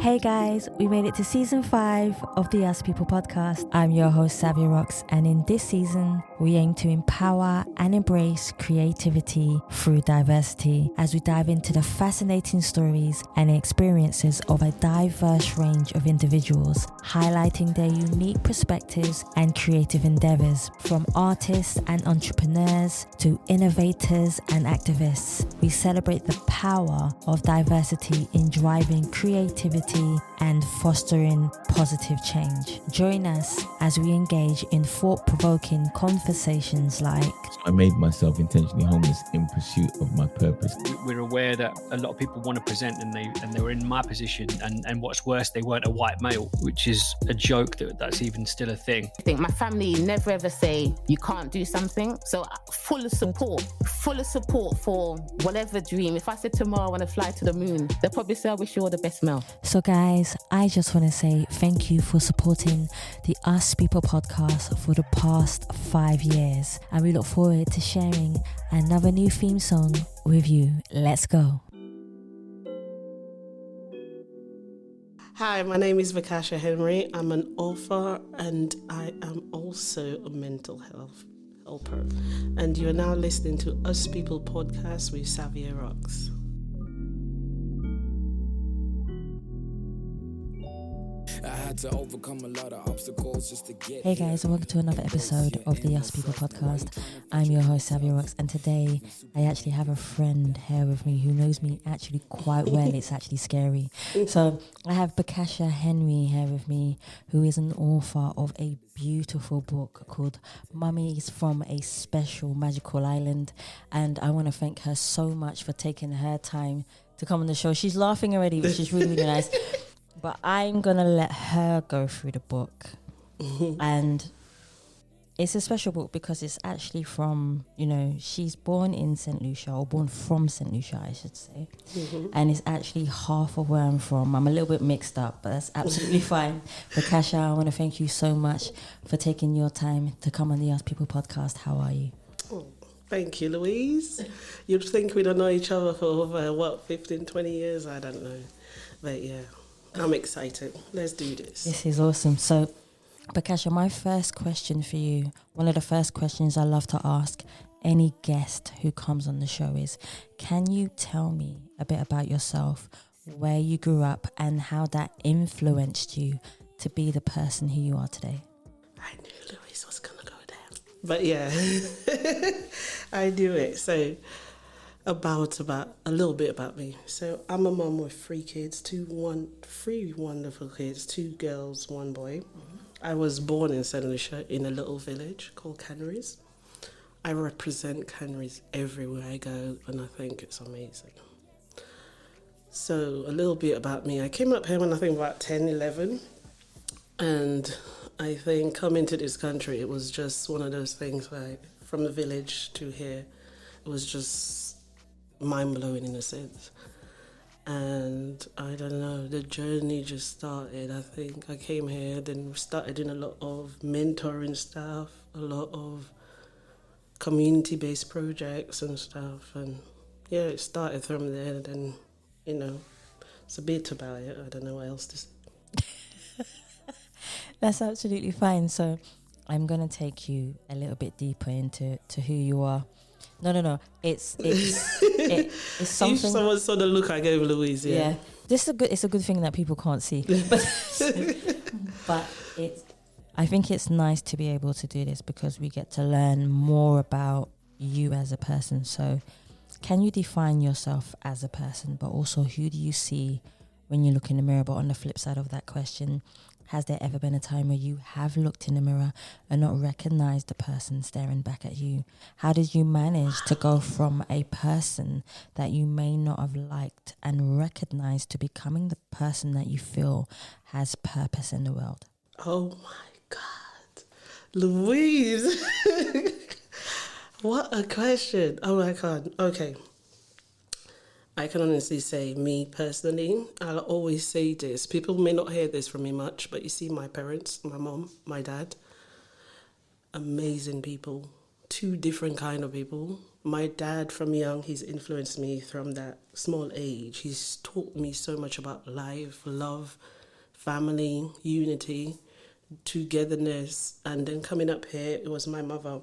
Hey guys, we made it to season 5 of the Us People podcast. I'm your host Savia Rocks, and in this season we aim to empower and embrace creativity through diversity as we dive into the fascinating stories and experiences of a diverse range of individuals, highlighting their unique perspectives and creative endeavors. From artists and entrepreneurs to innovators and activists, we celebrate the power of diversity in driving creativity and fostering positive change. Join us as we engage in thought-provoking conversations like I made myself intentionally homeless in pursuit of my purpose. We're aware that a lot of people want to present and they were in my position, and what's worse, they weren't a white male, which is a joke that's even still a thing. I think my family never ever say you can't do something, so full of support for whatever dream. If I said tomorrow I want to fly to the moon, they'll probably say I wish you all the best, Mel. So guys, I just want to say thank you for supporting the Us People podcast for the past 5 years, and we look forward to sharing another new theme song with you. Let's go. Hi, my name is Bocasher Henry. I'm an author and I am also a mental health helper. And you are now listening to Us People podcast with Savia Rocks. I had to overcome a lot of obstacles just to get. Hey guys, and welcome to another episode of the Us People podcast. I'm your host Savia Rocks, and today I actually have a friend here with me who knows me actually quite well. It's actually scary. So I have Bocasher Henry here with me, who is an author of a beautiful book called Mummies from a Special Magical Island, and I want to thank her so much for taking her time to come on the show. She's laughing already, which is really, really nice. But I'm going to let her go through the book. And it's a special book because it's actually from, she's born in Saint Lucia, or born from Saint Lucia, I should say. And it's actually half of where I'm from. I'm a little bit mixed up, but that's absolutely fine. Bocasher, I want to thank you so much for taking your time to come on the Us People podcast. How are you? Oh, thank you, Louise. You'd think we don't know each other for over, 15, 20 years? I don't know. But yeah. I'm excited. Let's do this. This is awesome. So, Bocasher, my first question for you, one of the first questions I love to ask any guest who comes on the show is, can you tell me a bit about yourself, where you grew up, and how that influenced you to be the person who you are today? I knew Louise was going to go there. But yeah, I knew it. So, about a little bit about me. So I'm a mum with 3 kids, 3 wonderful kids, 2 girls, 1 boy. I was born in Saint Lucia in a little village called Canneries. I represent Canneries everywhere I go, and I think it's amazing. So a little bit about me. I came up here when I think about 10, 11, and I think coming to this country, it was just one of those things like from the village to here, it was just mind-blowing in a sense. And I don't know, the journey just started. I think I came here, then started doing a lot of mentoring stuff, a lot of community-based projects and stuff. And yeah, it started from there. Then, it's a bit about it. I don't know what else to say. That's absolutely fine. So I'm going to take you a little bit deeper into who you are. No. It's something. If someone saw the look I gave Louise, yeah. It's a good thing that people can't see. But I think it's nice to be able to do this because we get to learn more about you as a person. So, can you define yourself as a person, but also who do you see when you look in the mirror? But on the flip side of that question, has there ever been a time where you have looked in the mirror and not recognized the person staring back at you? How did you manage to go from a person that you may not have liked and recognize to becoming the person that you feel has purpose in the world? Oh my God. Louise. What a question. Oh my God. Okay. I can honestly say, me personally, I'll always say this. People may not hear this from me much, but you see my parents, my mom, my dad, amazing people, 2 different kind of people, my dad from young, he's influenced me from that small age. He's taught me so much about life, love, family, unity, togetherness. And then coming up here, it was my mother.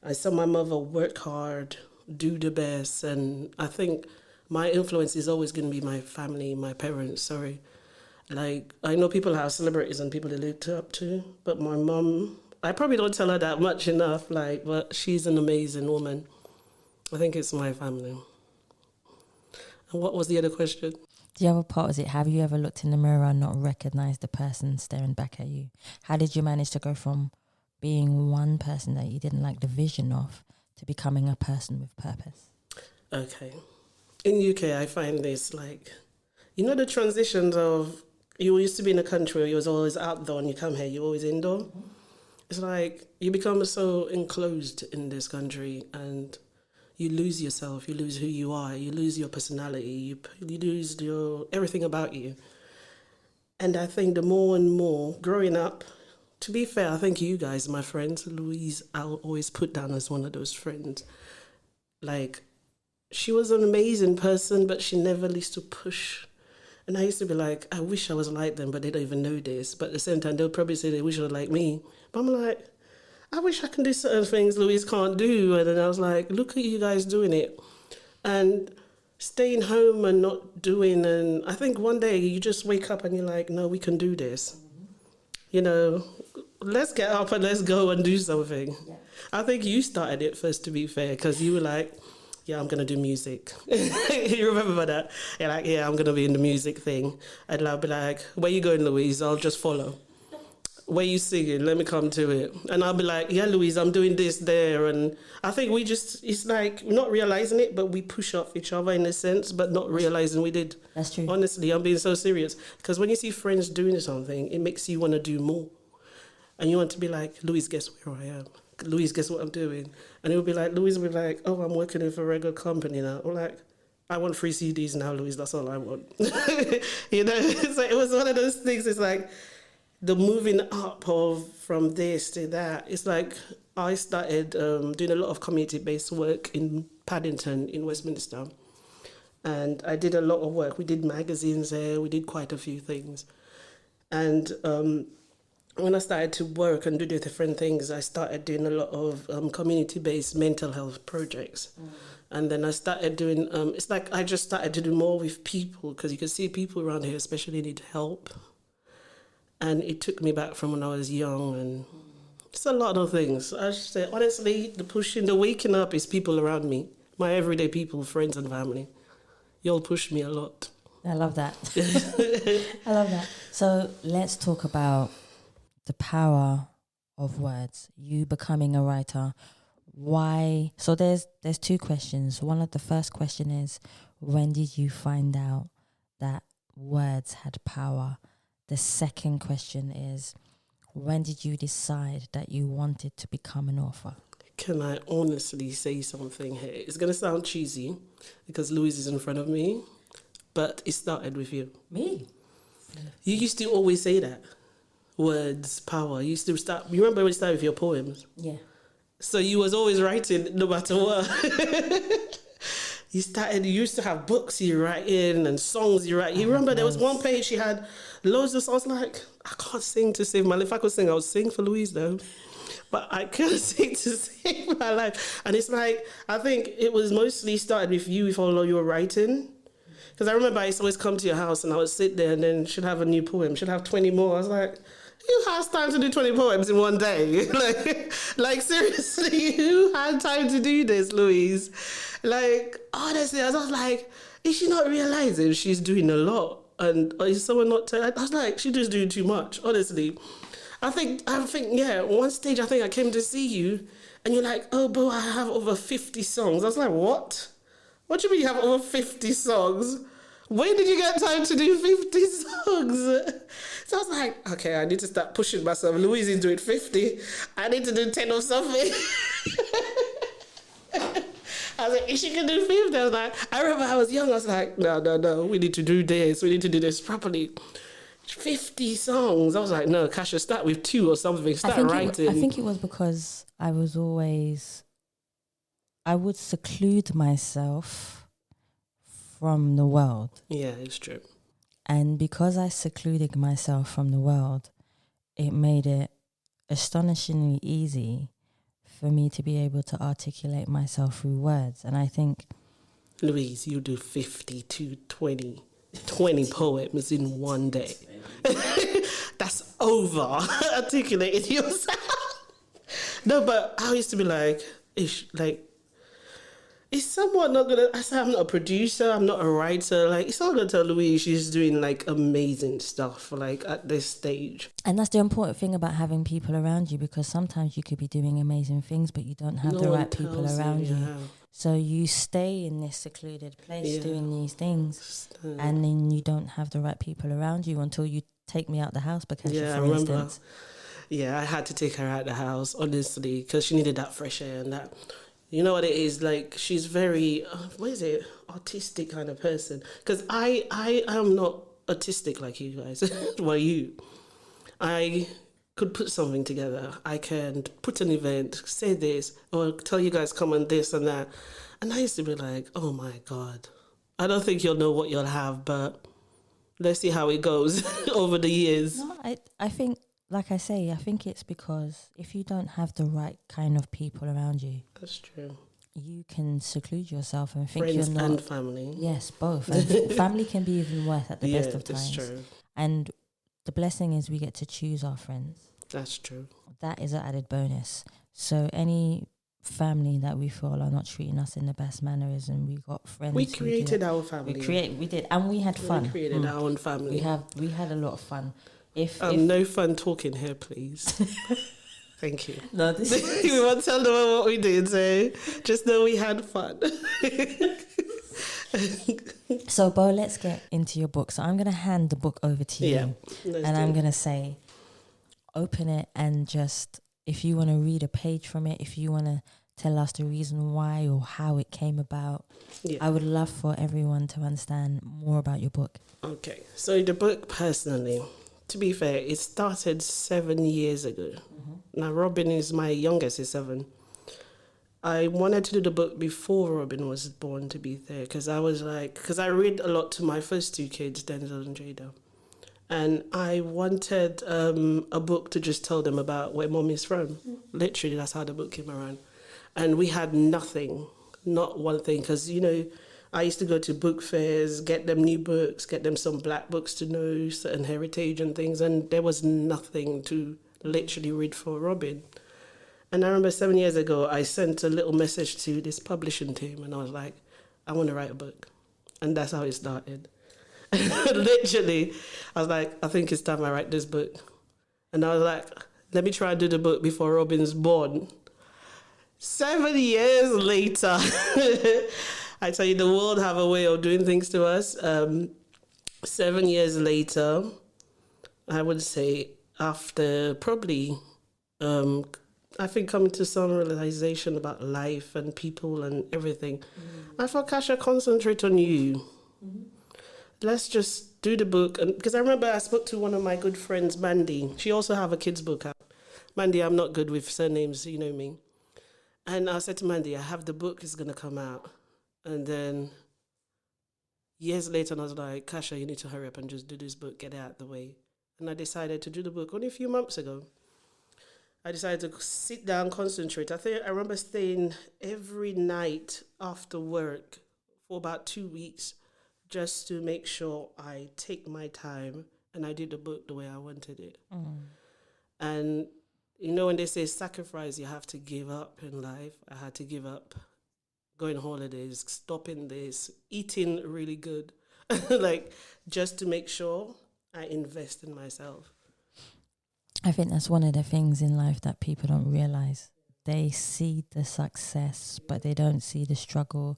I saw my mother work hard, do the best. And I think my influence is always going to be my family, my parents, sorry. Like, I know people have celebrities and people they look up to, but my mom, I probably don't tell her that much enough, like, but she's an amazing woman. I think it's my family. And what was the other question? The other part was have you ever looked in the mirror and not recognized the person staring back at you? How did you manage to go from being one person that you didn't like the vision of to becoming a person with purpose? Okay. In UK, I find this like, you know the transitions of, you used to be in a country where you was always outdoor and you come here, you're always indoor. Mm-hmm. It's like you become so enclosed in this country and you lose yourself, you lose who you are, you lose your personality, you lose your everything about you. And I think the more and more growing up, to be fair, I think you guys, my friends, Louise, I'll always put down as one of those friends. Like, she was an amazing person, but she never used to push. And I used to be like, I wish I was like them, but they don't even know this. But at the same time, they'll probably say they wish they were like me. But I'm like, I wish I can do certain things Louise can't do. And then I was like, look at you guys doing it. And staying home and not doing. And I think one day you just wake up and you're like, no, we can do this. You know, let's get up and let's go and do something. Yeah. I think you started it first, to be fair, because you were like, yeah, I'm going to do music. You remember that? You're like, yeah, I'm going to be in the music thing. And I'll be like, where you going, Louise? I'll just follow. Where you singing? Let me come to it. And I'll be like, yeah, Louise, I'm doing this there. And I think we just, it's like not realizing it, but we push off each other in a sense, but not realizing we did. That's true. Honestly, I'm being so serious. Because when you see friends doing something, it makes you want to do more. And you want to be like, Louise, guess where I am? Louise, guess what I'm doing? And it would be like, Louise would be like, oh, I'm working with a regular company now. I'm like, I want 3 CDs now, Louise, that's all I want. You know, it's like, it was one of those things, it's like, the moving up from this to that, it's like I started doing a lot of community-based work in Paddington in Westminster. And I did a lot of work. We did magazines there. We did quite a few things. And when I started to work and do the different things, I started doing a lot of community-based mental health projects. And then I started doing, it's like I just started to do more with people because you can see people around here especially need help. And it took me back from when I was young, and it's a lot of things. I should say, honestly, the pushing, the waking up is people around me, my everyday people, friends and family. Y'all push me a lot. I love that. I love that. So let's talk about the power of words. You becoming a writer. Why? So there's 2 questions. One of the first question is, when did you find out that words had power? The second question is, when did you decide that you wanted to become an author? Can I honestly say something here? It's going to sound cheesy because Louise is in front of me, but it started with you. Me? You used to always say that. Words, power. You used to start, you remember when you started with your poems? Yeah. So you was always writing no matter what. You used to have books you write in and songs you write. You remember there was one page she had loads of songs. Like, I can't sing to save my life. If I could sing, I would sing for Louise though. But I couldn't sing to save my life. And it's like, I think it was mostly started with you with all your writing. Because I remember I used to always come to your house and I would sit there and then she'd have a new poem. She'd have 20 more. I was like, who has time to do 20 poems in one day? like seriously, who had time to do this, Louise? Like, honestly, I was like, is she not realizing she's doing a lot? And is someone not I was like, she's just doing too much, honestly. I think, yeah, one stage I think I came to see you and you're like, oh, bro, I have over 50 songs. I was like, what? What do you mean you have over 50 songs? When did you get time to do 50 songs? So I was like, okay, I need to start pushing myself. Louise is doing 50. I need to do 10 or something. I was like, if she can do 50, I was like, I remember I was young. I was like, no, we need to do this. We need to do this properly. 50 songs. I was like, no, Kasha, start with 2 or something. Start writing. I think it was because I was always I would seclude myself from the world. Yeah, it's true. And because I secluded myself from the world, it made it astonishingly easy for me to be able to articulate myself through words. And I think, Louise, you do 50 to 20 poems in one day. That's over articulating yourself. No, but I used to be like, is someone not gonna? I say I'm not a producer, I'm not a writer. Like, it's not gonna tell Louise she's doing like amazing stuff like at this stage. and that's the important thing about having people around you, because sometimes you could be doing amazing things, but you don't have No the one right people tells around you. yeah. So you stay in this secluded place Yeah. doing these things, and then you don't have the right people around you until you take me out the house, Bocasher, Yeah, I for remember. instance. Yeah, I had to take her out the house, honestly, because she needed that fresh air and that. You know what it is? Like, she's very, what is it? Autistic kind of person. Because I am not autistic like you guys. Well, you. I could put something together. I can put an event, say this, or tell you guys come on this and that. And I used to be like, oh my God. I don't think you'll know what you'll have, but let's see how it goes over the years. No, I think, like I say, I think it's because if you don't have the right kind of people around you, That's true. you can seclude yourself and think Friends you're not. and family. Yes, both. And family can be even worse at the Yeah, best of that's times. true. And the blessing is we get to choose our friends. That's true. That is an added bonus. So any family that we feel are not treating us in the best mannerism, we got friends. We who do created that. our family. We did, and we had fun. We created our own family. We had a lot of fun. If no fun talking here, please. Thank you. no, this We won't tell them what we did, so just know we had fun. So, Bo, let's get into your book. So I'm going to hand the book over to you. Yeah, And I'm going to say, open it and just, if you want to read a page from it, if you want to tell us the reason why or how it came about, Yeah. I would love for everyone to understand more about your book. Okay, so the book, personally, to be fair, it started 7 years ago. Now, Robin is my youngest, is 7. I wanted to do the book before Robin was born, to be fair, because I was like, because I read a lot to my first 2 kids, Denzel and Jada. And I wanted a book to just tell them about where Mum is from. Literally, that's how the book came around. And we had nothing, not one thing, because, you know, I used to go to book fairs, get them new books, get them some black books to know, certain heritage and things, and there was nothing to literally read for Robin. And I remember 7 years ago, I sent a little message to this publishing team, and I was like, I want to write a book. And that's how it started. Literally, I was like, I think it's time I write this book. And I was like, let me try and do the book before Robin's born. 7 years later, I tell you, the world have a way of doing things to us. 7 years later, I would say after probably, I think coming to some realization about life and people and everything, I thought, Kasha, concentrate on you. Let's just do the book. And because I remember I spoke to one of my good friends, Mandy. She also have a kid's book out. Mandy, I'm not good with surnames, you know me. And I said to Mandy, I have the book, it's going to come out. And then years later, I was like, Kasha, you need to hurry up and just do this book, get it out of the way. And I decided to do the book only a few months ago. I decided to sit down, concentrate. I remember staying every night after work for about 2 weeks just to make sure I take my time and I did the book the way I wanted it. And you know, when they say sacrifice, you have to give up in life. I had to give up going on holidays, stopping this, eating really good, like just to make sure I invest in myself. I think that's one of the things in life that people don't realize. They see the success, but they don't see the struggle.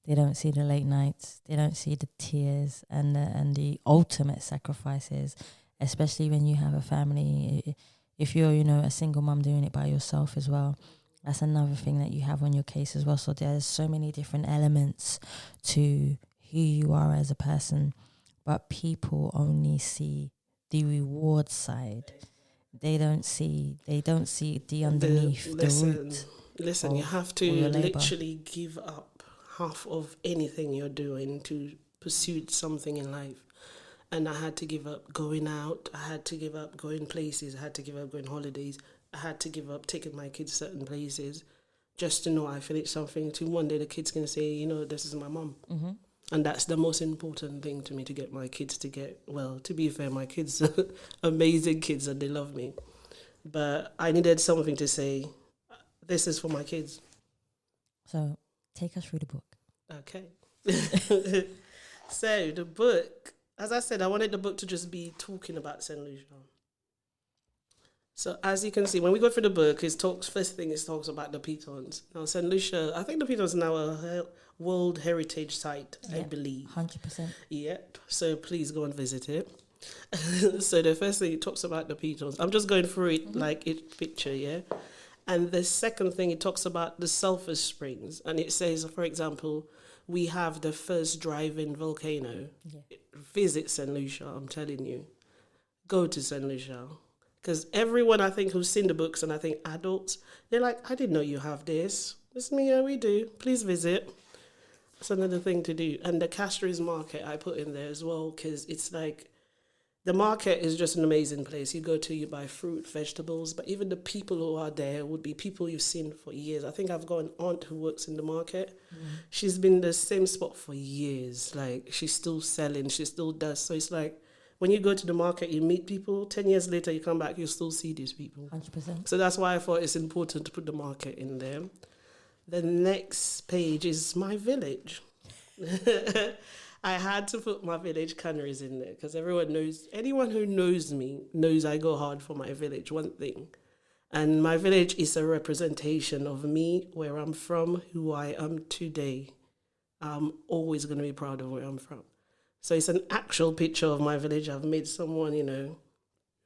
They don't see the late nights. They don't see the tears and the ultimate sacrifices, especially when you have a family. If you're, you know, a single mum doing it by yourself as well, that's another thing that you have on your case as well. So there's so many different elements to who you are as a person, but people only see the reward side. They don't see the underneath, the root. Listen, you have all your to labour. literally give up half of anything you're doing to pursue something in life. And I had to give up going out. I had to give up going places. I had to give up going holidays. I had to give up taking my kids certain places just to know I finished something. To one day the kids can say, you know, this is my mum. Mm-hmm. And that's the most important thing to me, to get my kids to get, well, to be fair, my kids are amazing kids and they love me. But I needed something to say, this is for my kids. So take us through the book. Okay. So the book, as I said, I wanted the book to just be talking about Saint Lucia. So as you can see, when we go through the book, first thing it talks about the Pitons. Now Saint Lucia, I think the Pitons is now a World Heritage Site, I believe. 100%. Yep. So please go and visit it. So the first thing it talks about the Pitons. I'm just going through it like each picture, yeah. And the second thing, it talks about the sulfur springs. And it says, for example, we have the first drive-in volcano. Yeah. Visit Saint Lucia, I'm telling you. Go to Saint Lucia. Because everyone, I think, who's seen the books, and I think adults, they're like, I didn't know you have this. It's me, yeah, we do. Please visit. That's another thing to do. And the Castries market I put in there as well, because it's like, the market is just an amazing place. You go to, you buy fruit, vegetables, but even the people who are there would be people you've seen for years. I think I've got an aunt who works in the market. She's been in the same spot for years. Like, she's still selling, she still does. So it's like, when you go to the market, you meet people, 10 years later, you come back, you still see these people. 100%. So that's why I thought it's important to put the market in there. The next page is my village. I had to put my village canneries in there because anyone who knows me knows I go hard for my village, one thing. And my village is a representation of me, where I'm from, who I am today. I'm always going to be proud of where I'm from. So it's an actual picture of my village. I've made someone,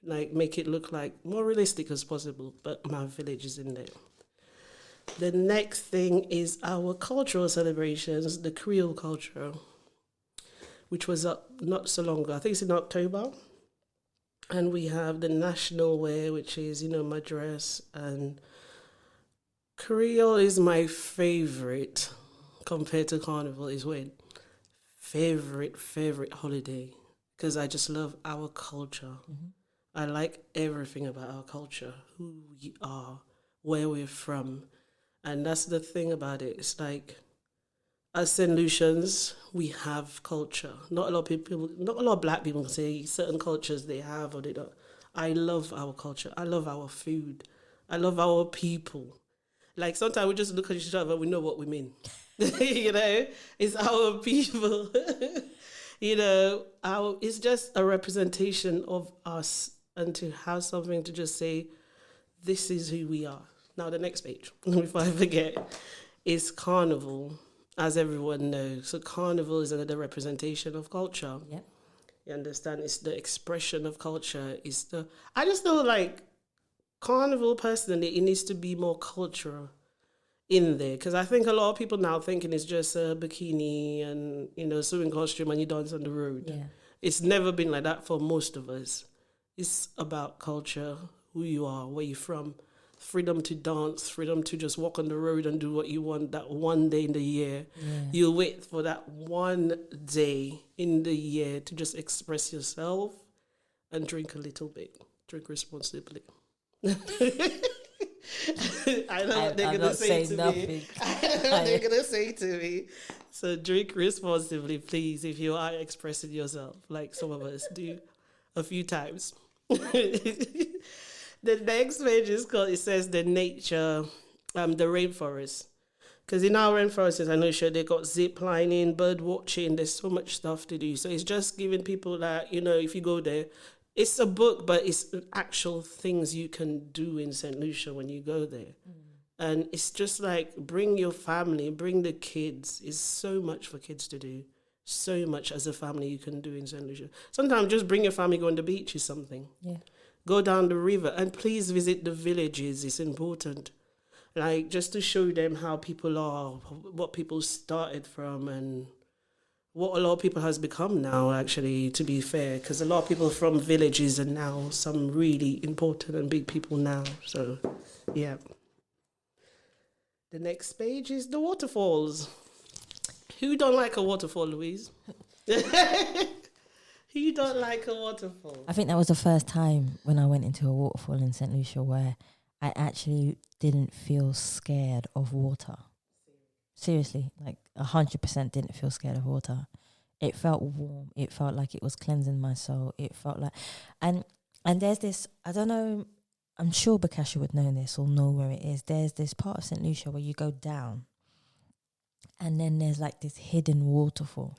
like make it look like more realistic as possible, but my village is in there. The next thing is our cultural celebrations, the Creole culture, which was up not so long ago. I think it's in October. And we have the national wear, which is, my dress. And Creole is my favorite compared to Carnival. Is when favorite holiday, because I just love our culture. Mm-hmm. I like everything about our culture, who we are, where we're from. And that's the thing about it. It's like, as Saint Lucians, we have culture. Not a lot of black people can say certain cultures they have or they don't. I love our culture. I love our food. I love our people. Like, sometimes we just look at each other and we know what we mean. It's our people. It's just a representation of us, and to have something to just say, this is who we are. Now, the next page, before I forget, is Carnival. As everyone knows, so Carnival is another representation of culture. Yep. You understand? It's the expression of culture. I just feel like Carnival, personally, it needs to be more cultural in there, because I think a lot of people now thinking it's just a bikini and swimming costume and you dance on the road. Yeah. It's never been like that for most of us. It's about culture, who you are, where you're from. Freedom to dance, freedom to just walk on the road and do what you want that one day in the year. Yeah. You'll wait for that one day in the year to just express yourself and drink a little bit. Drink responsibly. I know what they're going to say to me. I know what they're going to say to me. So drink responsibly, please, if you are expressing yourself, like some of us do a few times. The next page it says the nature, the rainforest. Because in our rainforests, I know they got zip lining, bird watching, there's so much stuff to do. So it's just giving people that, if you go there, it's a book, but it's actual things you can do in Saint Lucia when you go there. And it's just like, bring your family, bring the kids. It's so much for kids to do. So much as a family you can do in Saint Lucia. Sometimes just bring your family, go on the beach or something. Yeah. Go down the river, and please visit the villages. It's important. Like, just to show them how people are, what people started from, and what a lot of people has become now, actually, to be fair. Because a lot of people from villages are now some really important and big people now. So, yeah. The next page is the waterfalls. Who don't like a waterfall, Louise? Who don't like a waterfall? I think that was the first time when I went into a waterfall in Saint Lucia where I actually didn't feel scared of water. Seriously, like 100% didn't feel scared of water. It felt warm. It felt like it was cleansing my soul. It felt like, and there's this, I don't know, I'm sure Bocasher would know this or know where it is. There's this part of Saint Lucia where you go down and then there's like this hidden waterfall.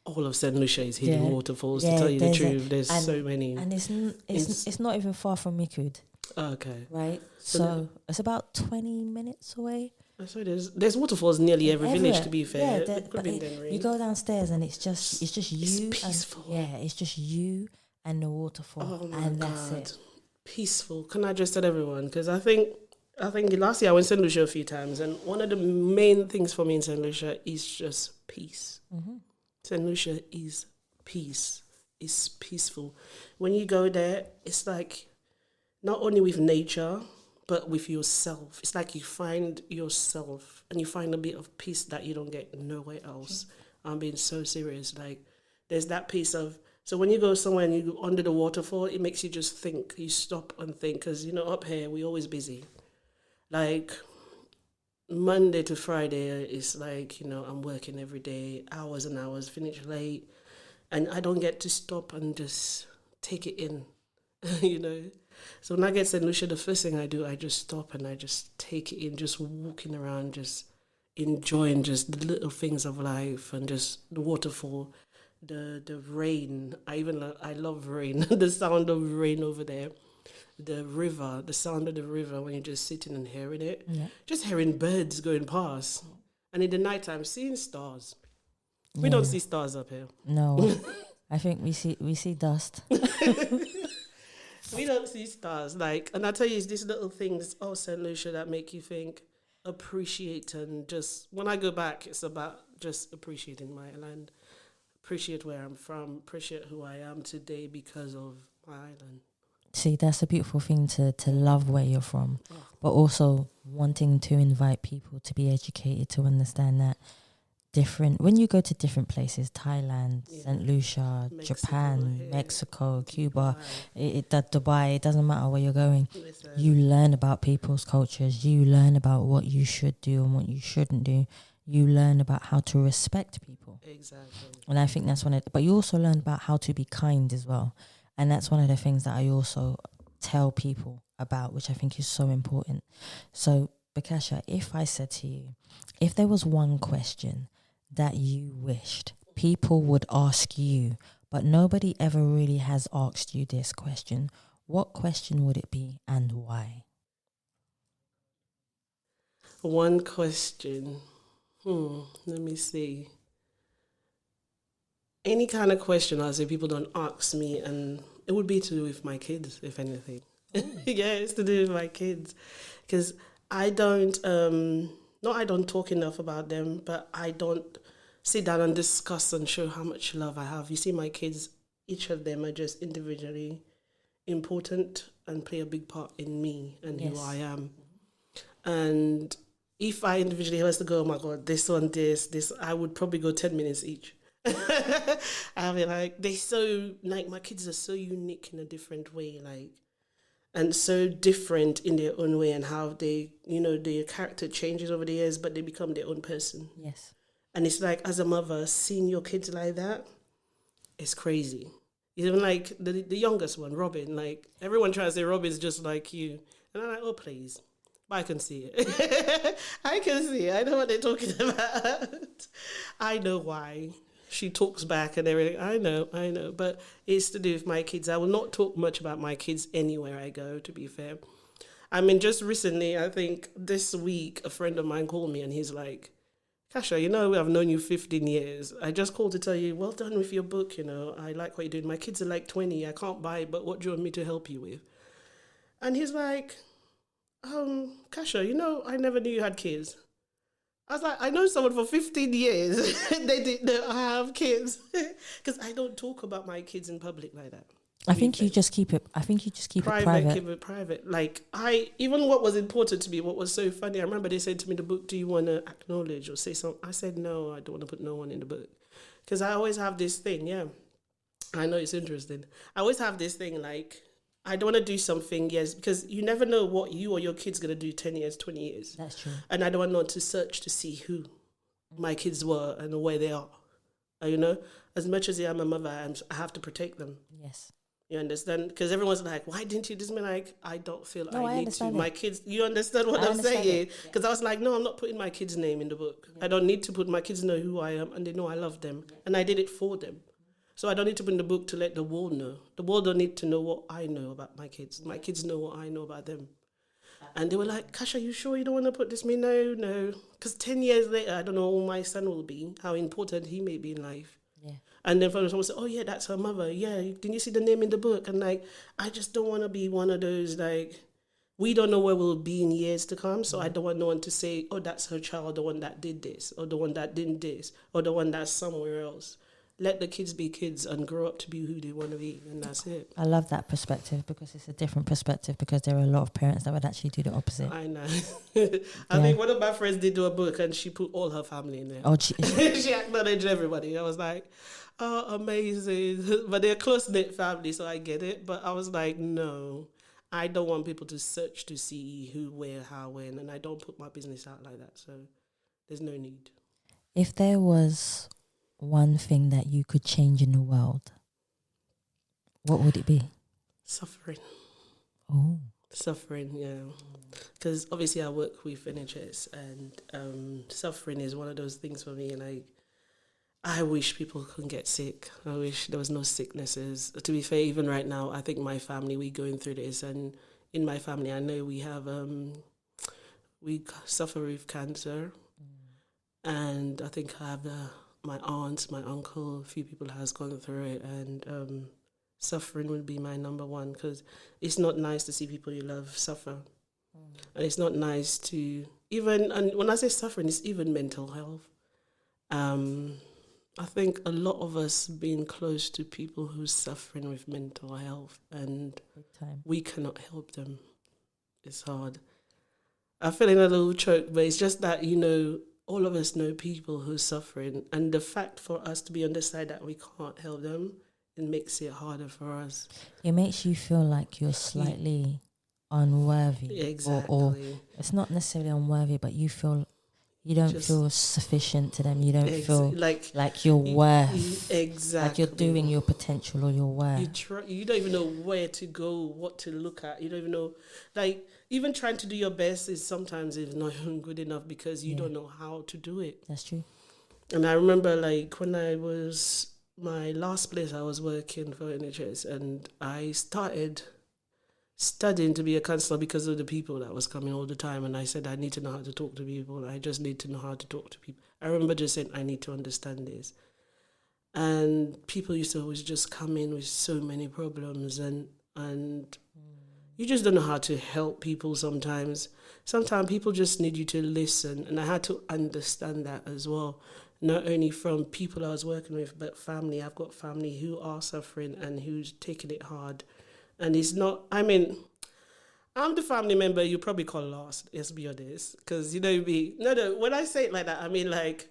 All of Saint Lucia is hidden waterfalls, to tell you the truth. There's so many. And it's not even far from Mikud. Okay. Right? So it's about 20 minutes away. So there's waterfalls nearly every village, to be fair. Yeah, you go downstairs and it's just you. It's peaceful. It's just you and the waterfall. Oh my and God. That's it. Peaceful. Can I just tell everyone? Because I think last year I went to Saint Lucia a few times, and one of the main things for me in Saint Lucia is just peace. Mm-hmm. Saint Lucia is peace. It's peaceful. When you go there, it's like not only with nature, but with yourself. It's like you find yourself and you find a bit of peace that you don't get nowhere else. I'm being so serious. Like, there's that piece of, so when you go somewhere and you go under the waterfall, it makes you just think. You stop and think, because, up here, we're always busy. Like, Monday to Friday is like, I'm working every day, hours and hours, finish late, and I don't get to stop and just take it in, So when I get to Saint Lucia, the first thing I do, I just stop and I just take it in, just walking around, just enjoying just the little things of life and just the waterfall, the rain. I love rain, the sound of rain over there. The river, the sound of the river when you're just sitting and hearing it. Yeah. Just hearing birds going past. And in the nighttime, seeing stars. We don't see stars up here. No. I think we see dust. We don't see stars. And I tell you, it's these little things of Saint Lucia that make you think, appreciate, and just, when I go back, it's about just appreciating my land, appreciate where I'm from, appreciate who I am today because of my island. See, that's a beautiful thing to love where you're from, but also wanting to invite people to be educated, to understand that when you go to different places, Thailand, St. Lucia, Mexico, Japan, Mexico, Cuba, Dubai, it doesn't matter where you're going. You learn about people's cultures. You learn about what you should do and what you shouldn't do. You learn about how to respect people. Exactly. And I think that's but you also learn about how to be kind as well. And that's one of the things that I also tell people about, which I think is so important. So, Bocasher, if I said to you, if there was one question that you wished people would ask you, but nobody ever really has asked you this question, what question would it be and why? One question. Let me see. Any kind of question, I'll say people don't ask me, and it would be to do with my kids, if anything. Yeah, it's to do with my kids. Because I don't talk enough about them, but I don't sit down and discuss and show how much love I have. You see, my kids, each of them are just individually important and play a big part in me and who I am. And if I individually was to go, oh my God, this one, this, I would probably go 10 minutes each. I mean, my kids are so unique in a different way, and so different in their own way, and how they, their character changes over the years, but they become their own person. Yes. And it's like, as a mother, seeing your kids like that, it's crazy. Even like the youngest one, Robin, everyone tries to say Robin's just like you. And I'm like, oh, please. But I can see it. I can see it. I know what they're talking about. I know why. She talks back and everything. I know. But it's to do with my kids. I will not talk much about my kids anywhere I go, to be fair. I mean, just recently, I think this week, a friend of mine called me and he's like, Kasha, I've known you 15 years. I just called to tell you, well done with your book, I like what you're doing. My kids are like 20. I can't buy it, but what do you want me to help you with? And he's like, Kasha, I never knew you had kids. I was like, I know someone for 15 years. They didn't know I have kids. Because I don't talk about my kids in public like that. I think you just keep it. I think you just keep it private. Keep it private. Like even what was important to me, what was so funny, I remember they said to me, the book, do you want to acknowledge or say something? I said, no, I don't want to put no one in the book. Because I always have this thing, I know it's interesting. I always have this thing, like, I don't want to do something, because you never know what you or your kid's going to do 10 years, 20 years. That's true. And I don't want no one to search to see who my kids were and where they are. You know, as much as I'm a mother, I have to protect them. Yes. You understand? Because everyone's like, why didn't you? This mean like, I don't feel I need to. It. My kids, you understand what I'm saying? Because I was like, no, I'm not putting my kids' name in the book. I don't need to put, my kids know who I am and they know I love them. And I did it for them. So I don't need to put in the book to let the world know. The world don't need to know what I know about my kids. My kids know what I know about them. And they were like, Kasha, you sure you don't want to put this? Me, no. Because 10 years later, I don't know who my son will be, how important he may be in life. Yeah. And then someone said, oh, yeah, that's her mother. Yeah, didn't you see the name in the book? And, like, I just don't want to be one of those, like, we don't know where we'll be in years to come. So I don't want no one to say, oh, that's her child, the one that did this, or the one that didn't this, or the one that's somewhere else. Let the kids be kids and grow up to be who they want to be, and that's it. I love that perspective because it's a different perspective, because there are a lot of parents that would actually do the opposite. I know. I think one of my friends did do a book and she put all her family in there. Oh, she acknowledged everybody. I was like, oh, amazing. But they're a close-knit family, so I get it. But I was like, no, I don't want people to search to see who, where, how, when, and I don't put my business out like that, so there's no need. If there was one thing that you could change in the world, what would it be? Suffering. Oh. Suffering, yeah. Because obviously I work with NHS, and suffering is one of those things for me, and I wish people couldn't get sick. I wish there was no sicknesses. To be fair, even right now, I think my family, we're going through this, and in my family, I know we have, we suffer with cancer, and I think I have my aunt, my uncle, a few people has gone through it, and suffering would be my number one, because it's not nice to see people you love suffer. And it's not nice to even, and when I say suffering, it's even mental health. I think a lot of us being close to people who's suffering with mental health, and we cannot help them. It's hard. I'm feeling a little choked, but it's just that, you know, all of us know people who's suffering, and the fact for us to be on the side that we can't help them, it makes it harder for us. It makes you feel like you're slightly unworthy. Exactly. Or it's not necessarily unworthy, but you feel you don't feel sufficient to them. You don't feel like you're worth. Exactly. Like you're doing your potential or your worth. You don't even know where to go, what to look at. You don't even know, like, even trying to do your best is sometimes not even good enough because you don't know how to do it. That's true. And I remember, like, when I was, my last place I was working for NHS, and I started studying to be a counsellor because of the people that was coming all the time, and I said I need to know how to talk to people. I just need to know how to talk to people. I remember just saying I need to understand this, and people used to always just come in with so many problems, and you just don't know how to help people sometimes. Sometimes people just need you to listen, and I had to understand that as well, not only from people I was working with, but family. I've got family who are suffering and who's taking it hard. And it's not, I mean, I'm the family member you probably call lost, let's be honest. Because, you know, when I say it like that, I mean, like,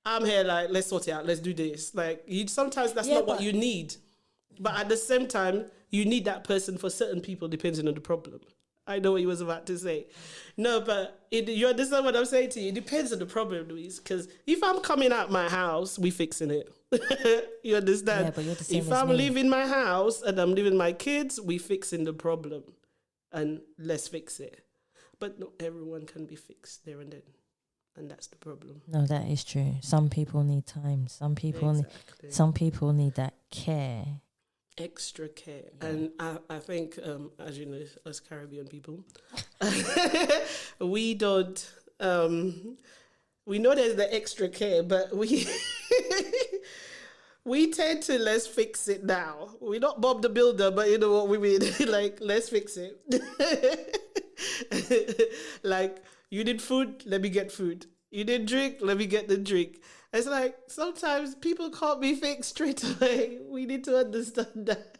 I'm here, like, let's sort it out, let's do this. Like, sometimes that's not what you need. But at the same time, you need that person for certain people, depending on the problem. I know what you was about to say. No, but you understand what I'm saying to you? It depends on the problem, Louise. Because if I'm coming out my house, we fixing it. You understand? Yeah, but you're the same if as I'm me. leaving my house and I'm leaving my kids, we fixing the problem. And let's fix it. But not everyone can be fixed there and then. And that's the problem. No, that is true. Some people need time. Some people need that care. Extra care. Yeah. And I think, as you know, as Caribbean people, we don't, we know there's the extra care, but we we tend to let's fix it now. We're not Bob the Builder, but you know what we mean. Like, let's fix it. Like, you need food, let me get food. You need drink, let me get the drink. It's like, sometimes people can't be fixed straight away. We need to understand that.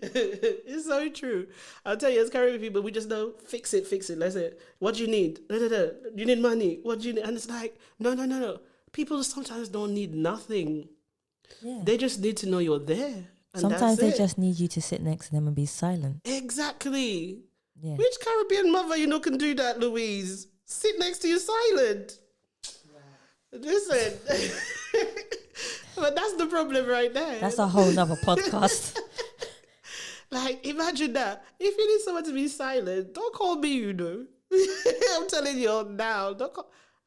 It's so true. I'll tell you, as Caribbean people, we just know, fix it. Let's say, what do you need? You need money. What do you need? And it's like, no. People sometimes don't need nothing. Yeah. They just need to know you're there. And Sometimes that's they it. just need you to sit next to them and be silent. Exactly. Yeah. Which Caribbean mother, can do that, Louise? Sit next to you silent. Listen. But that's the problem right there. That's a whole nother podcast. Like, imagine that. If you need someone to be silent, don't call me, I'm telling you now.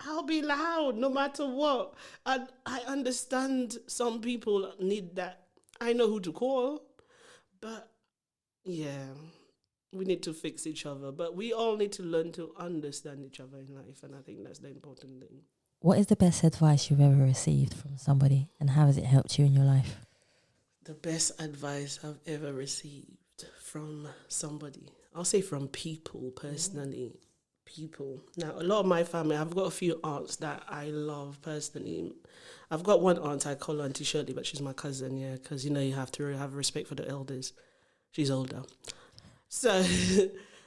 I'll be loud no matter what. And I understand some people need that. I know who to call. But, yeah, we need to fix each other. But we all need to learn to understand each other in life. And I think that's the important thing. What is the best advice you've ever received from somebody, and how has it helped you in your life? The best advice I've ever received from somebody, I'll say from people personally. People. Now, a lot of my family, I've got a few aunts that I love personally. I've got one aunt, I call her Auntie Shirley, but she's my cousin, yeah, because, you have to have respect for the elders. She's older. So,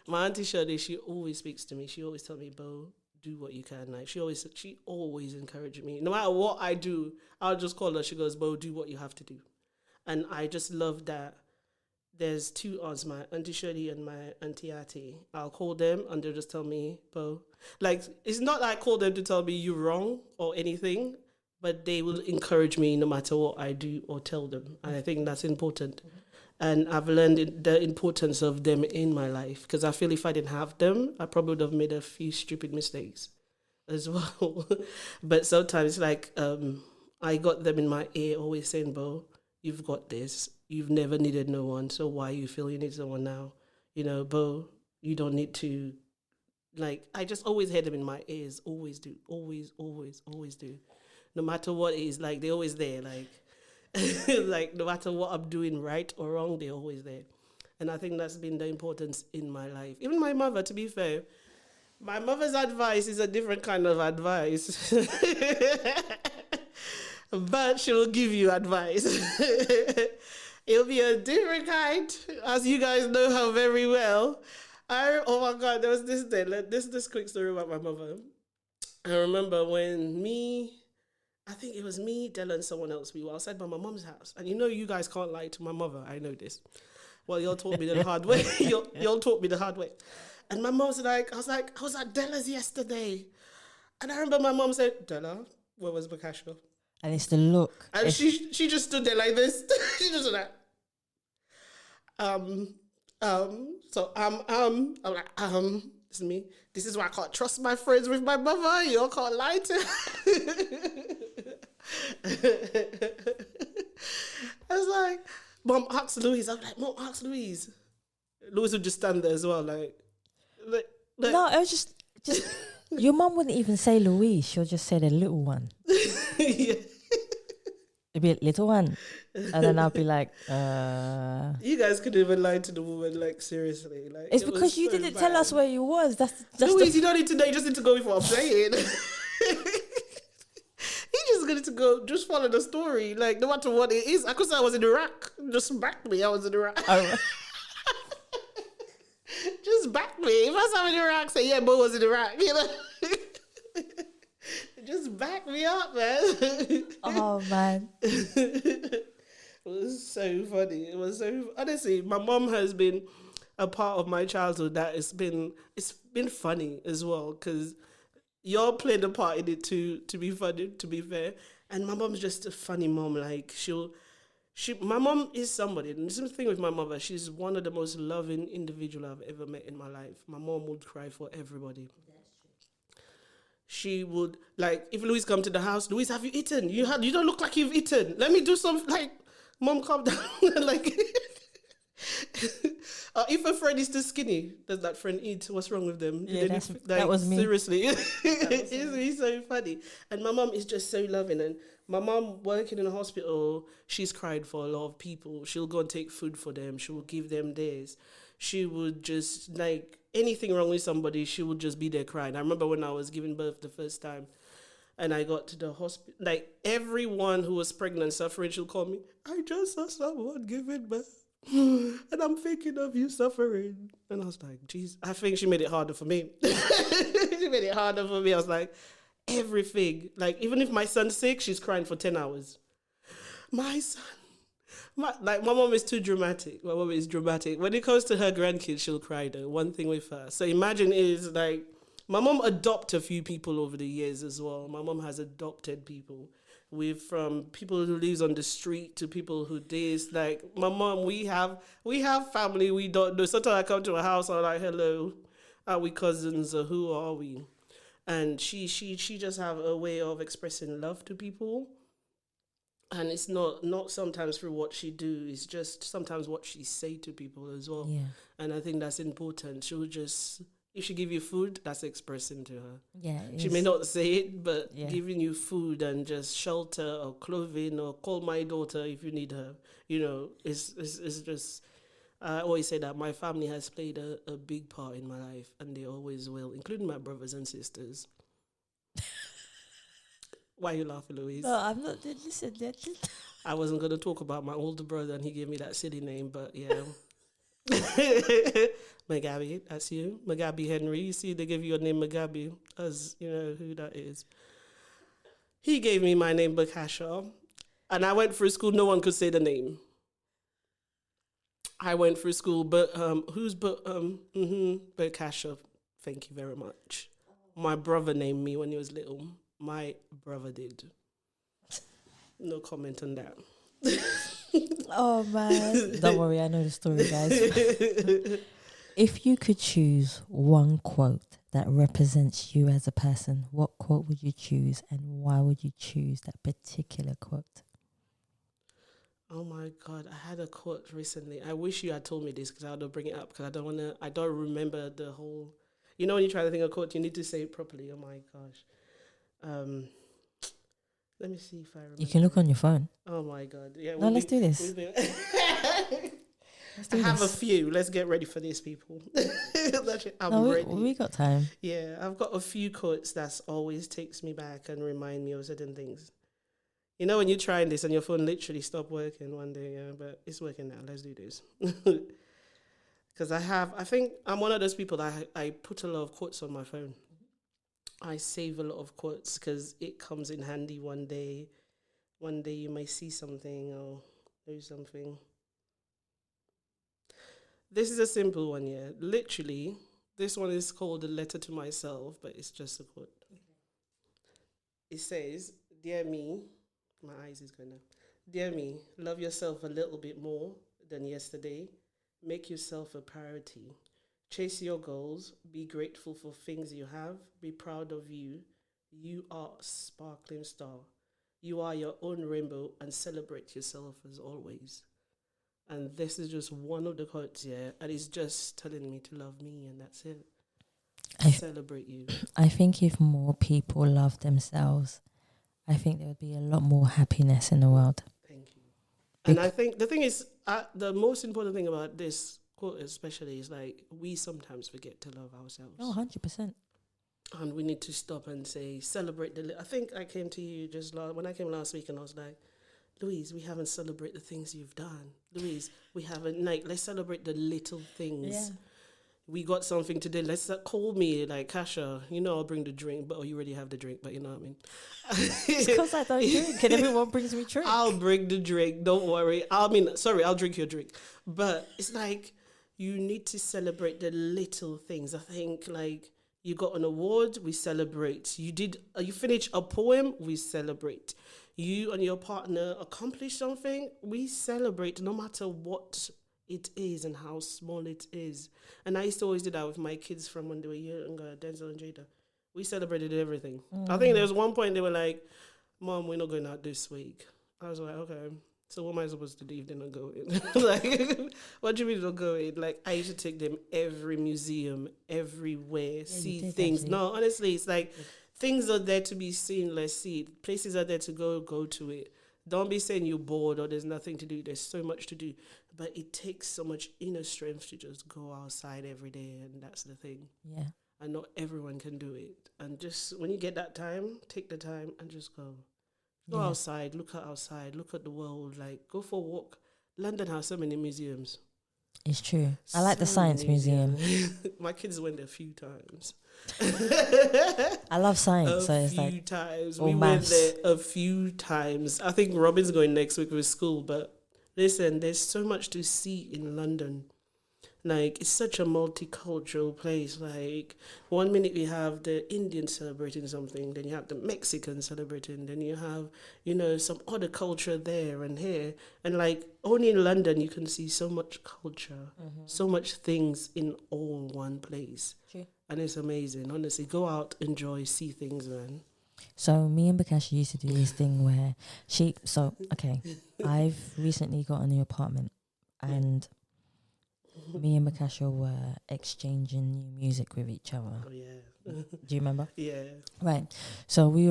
my Auntie Shirley, she always speaks to me. She always tells me, Bo, do what you can. Like, she always encourages me. No matter what I do, I'll just call her. She goes, Bo, do what you have to do. And I just love that. There's two aunts, my Auntie Shirley and my Auntie Ati. I'll call them and they'll just tell me, Bo. Like, it's not like I call them to tell me you're wrong or anything, but they will encourage me no matter what I do or tell them. And I think that's important. And I've learned the importance of them in my life, because I feel if I didn't have them, I probably would have made a few stupid mistakes as well. But sometimes, like, I got them in my ear always saying, Bo, you've got this. You've never needed no one, so why you feel you need someone now? Bo, you don't need to. Like, I just always hear them in my ears. Always do. Always do. No matter what it is, like, they're always there. Like, like, no matter what I'm doing right or wrong, they're always there. And I think that's been the importance in my life. Even my mother, to be fair, my mother's advice is a different kind of advice. But she will give you advice. It'll be a different kind, as you guys know her very well. Oh my God, there was this day. This quick story about my mother. I remember when I think it was me, Della, and someone else, we were outside by my mom's house. And you guys can't lie to my mother. I know this. Well, y'all taught me the hard way. y'all taught me the hard way. And my mom's like, I was at Della's yesterday. And I remember my mom said, Della, where was Bocasher? And it's the look. And she just stood there like this. She just like, so I'm like, this is me. This is why I can't trust my friends with my mother. You can't lie to I was like, Mom, ask Louise. I'm like, Mom, ask Louise. Louise would just stand there as well, like no, it was just your mum wouldn't even say Louise. She'll just say the little one. Yeah. It'd be a little one. And then I'll be like, You guys couldn't even lie to the woman, like, seriously. Like, it's because you didn't tell us where you was. That's Louise, you don't need to know. You just need to go with what I'm saying. He just going to go, just follow the story. Like, no matter what it is. I could say I was in Iraq. Just back me. I was in Iraq. Oh. Just back me. If I saw in Iraq, say, yeah, Bo was in Iraq. Just back me up, man. Oh, man. It was so funny. It was so, honestly, my mom has been a part of my childhood that it's been funny as well, because y'all played a part in it to be funny, to be fair. And my mom's just a funny mom. Like, my mom is somebody, and this is the thing with my mother, she's one of the most loving individuals I've ever met in my life. My mom would cry for everybody. She would, like, if Louise come to the house, Louise, have you eaten? You don't look like you've eaten. Let me do some, like, Mom, calm down. Like, if a friend is too skinny, does that friend eat? What's wrong with them? Yeah, that was me. Seriously. It's so funny. And my mom is just so loving. And my mom, working in a hospital, she's cried for a lot of people. She'll go and take food for them. She will give them theirs. She would just, like, anything wrong with somebody, she would just be there crying. I remember when I was giving birth the first time, And I got to the hospital. Like, everyone who was pregnant suffering, she'll call me, I just saw someone giving birth. And I'm thinking of you suffering. And I was like, geez, I think she made it harder for me. She made it harder for me. I was like, everything. Like, even if my son's sick, she's crying for 10 hours. My son. My mom is too dramatic. My mom is dramatic. When it comes to her grandkids, she'll cry though. One thing with her. So imagine is like, my mom adopted a few people over the years as well. My mom has adopted people. From people who lives on the street to people who this. Like, my mom, we have family we don't know. Sometimes I come to a house, I'm like, hello, are we cousins or who are we? And she just have a way of expressing love to people. And it's not sometimes through what she do, it's just sometimes what she say to people as well. Yeah. And I think that's important. She'll just, if she give you food, that's expressing to her. Yeah. She may not say it, but Yeah. giving you food and just shelter or clothing or call my daughter if you need her, it's just, I always say that my family has played a big part in my life, and they always will, including my brothers and sisters. Why are you laughing, Louise? No, I'm not. Listen, I wasn't going to talk about my older brother, and he gave me that silly name, but yeah. Magabi, that's you. Magabi Henry. You see, they give you a name, Magabi, as you know who that is. He gave me my name, Bocasher, and I went through school. No one could say the name. I went through school, but Bocasher. Thank you very much. My brother named me when he was little. My brother did. No comment on that. Oh man. Don't worry, I know the story, guys. If you could choose one quote that represents you as a person, what quote would you choose, and why would you choose that particular quote? Oh my God, I had a quote recently. I wish you had told me this because I would bring it up because I don't remember the whole, when you try to think of a quote, you need to say it properly. Oh my gosh. Let me see if I remember. You can look on your phone. Oh my God. Yeah. No, let's do this. I have a few. Let's get ready for this, people. I'm ready. We got time. Yeah, I've got a few quotes that always takes me back and remind me of certain things. When you're trying this and your phone literally stopped working one day, but it's working now. Let's do this. Because I think I'm one of those people that I put a lot of quotes on my phone. I save a lot of quotes because it comes in handy one day. One day you may see something or do something. This is a simple one, yeah. Literally, this one is called A Letter to Myself, but it's just a quote. Okay. It says, Dear me, my eyes is going to. Dear me, love yourself a little bit more than yesterday. Make yourself a priority. Chase your goals. Be grateful for things you have. Be proud of you. You are a sparkling star. You are your own rainbow, and celebrate yourself as always. And this is just one of the quotes, yeah. And it's just telling me to love me, and that's it. Celebrate you. I think if more people love themselves, I think there would be a lot more happiness in the world. Thank you. And I think the thing is, the most important thing about this quote especially is like, we sometimes forget to love ourselves. Oh, 100%. And we need to stop and say, celebrate I think I came to you when I came last week, and I was like, Louise, we haven't celebrated the things you've done. Louise, we haven't, let's celebrate the little things. Yeah. We got something today. Let's call me, Kasha. I'll bring the drink, but you already have the drink, but you know what I mean. It's because I don't drink, and everyone brings me drink. I'll bring the drink. Don't worry. I'll drink your drink. But it's like, you need to celebrate the little things. I think, you got an award, we celebrate. You finished a poem, we celebrate. You and your partner accomplished something, we celebrate, no matter what it is and how small it is. And I used to always do that with my kids from when they were younger, Denzel and Jada. We celebrated everything. I think there was one point they were like, Mom, we're not going out this week. I was like, okay. So what am I supposed to do if they're not going? What do you mean not going? I used to take them every museum, everywhere, see things. Actually. No, honestly, it's things are there to be seen, let's see it. Places are there to go to it. Don't be saying you're bored or there's nothing to do. There's so much to do. But it takes so much inner strength to just go outside every day, and that's the thing. Yeah. and not everyone can do it. And just when you get that time, take the time and just go. Go outside, look at the world, like go for a walk. London has so many museums. It's true. I like the Science Museum. My kids went there a few times. I love science. A few times. We went there a few times. I think Robin's going next week with school, but listen, there's so much to see in London. Like, it's such a multicultural place. Like, one minute we have the Indians celebrating something, then you have the Mexicans celebrating, then you have, you know, some other culture there and here. And, like, only in London you can see so much culture, so much things in all one place. True. And it's amazing. Honestly, go out, enjoy, see things, man. So me and Bocasher used to do this thing where I've recently got a new apartment, and me and Bocasher were exchanging new music with each other. Oh, yeah. Do you remember? Yeah. Right. So we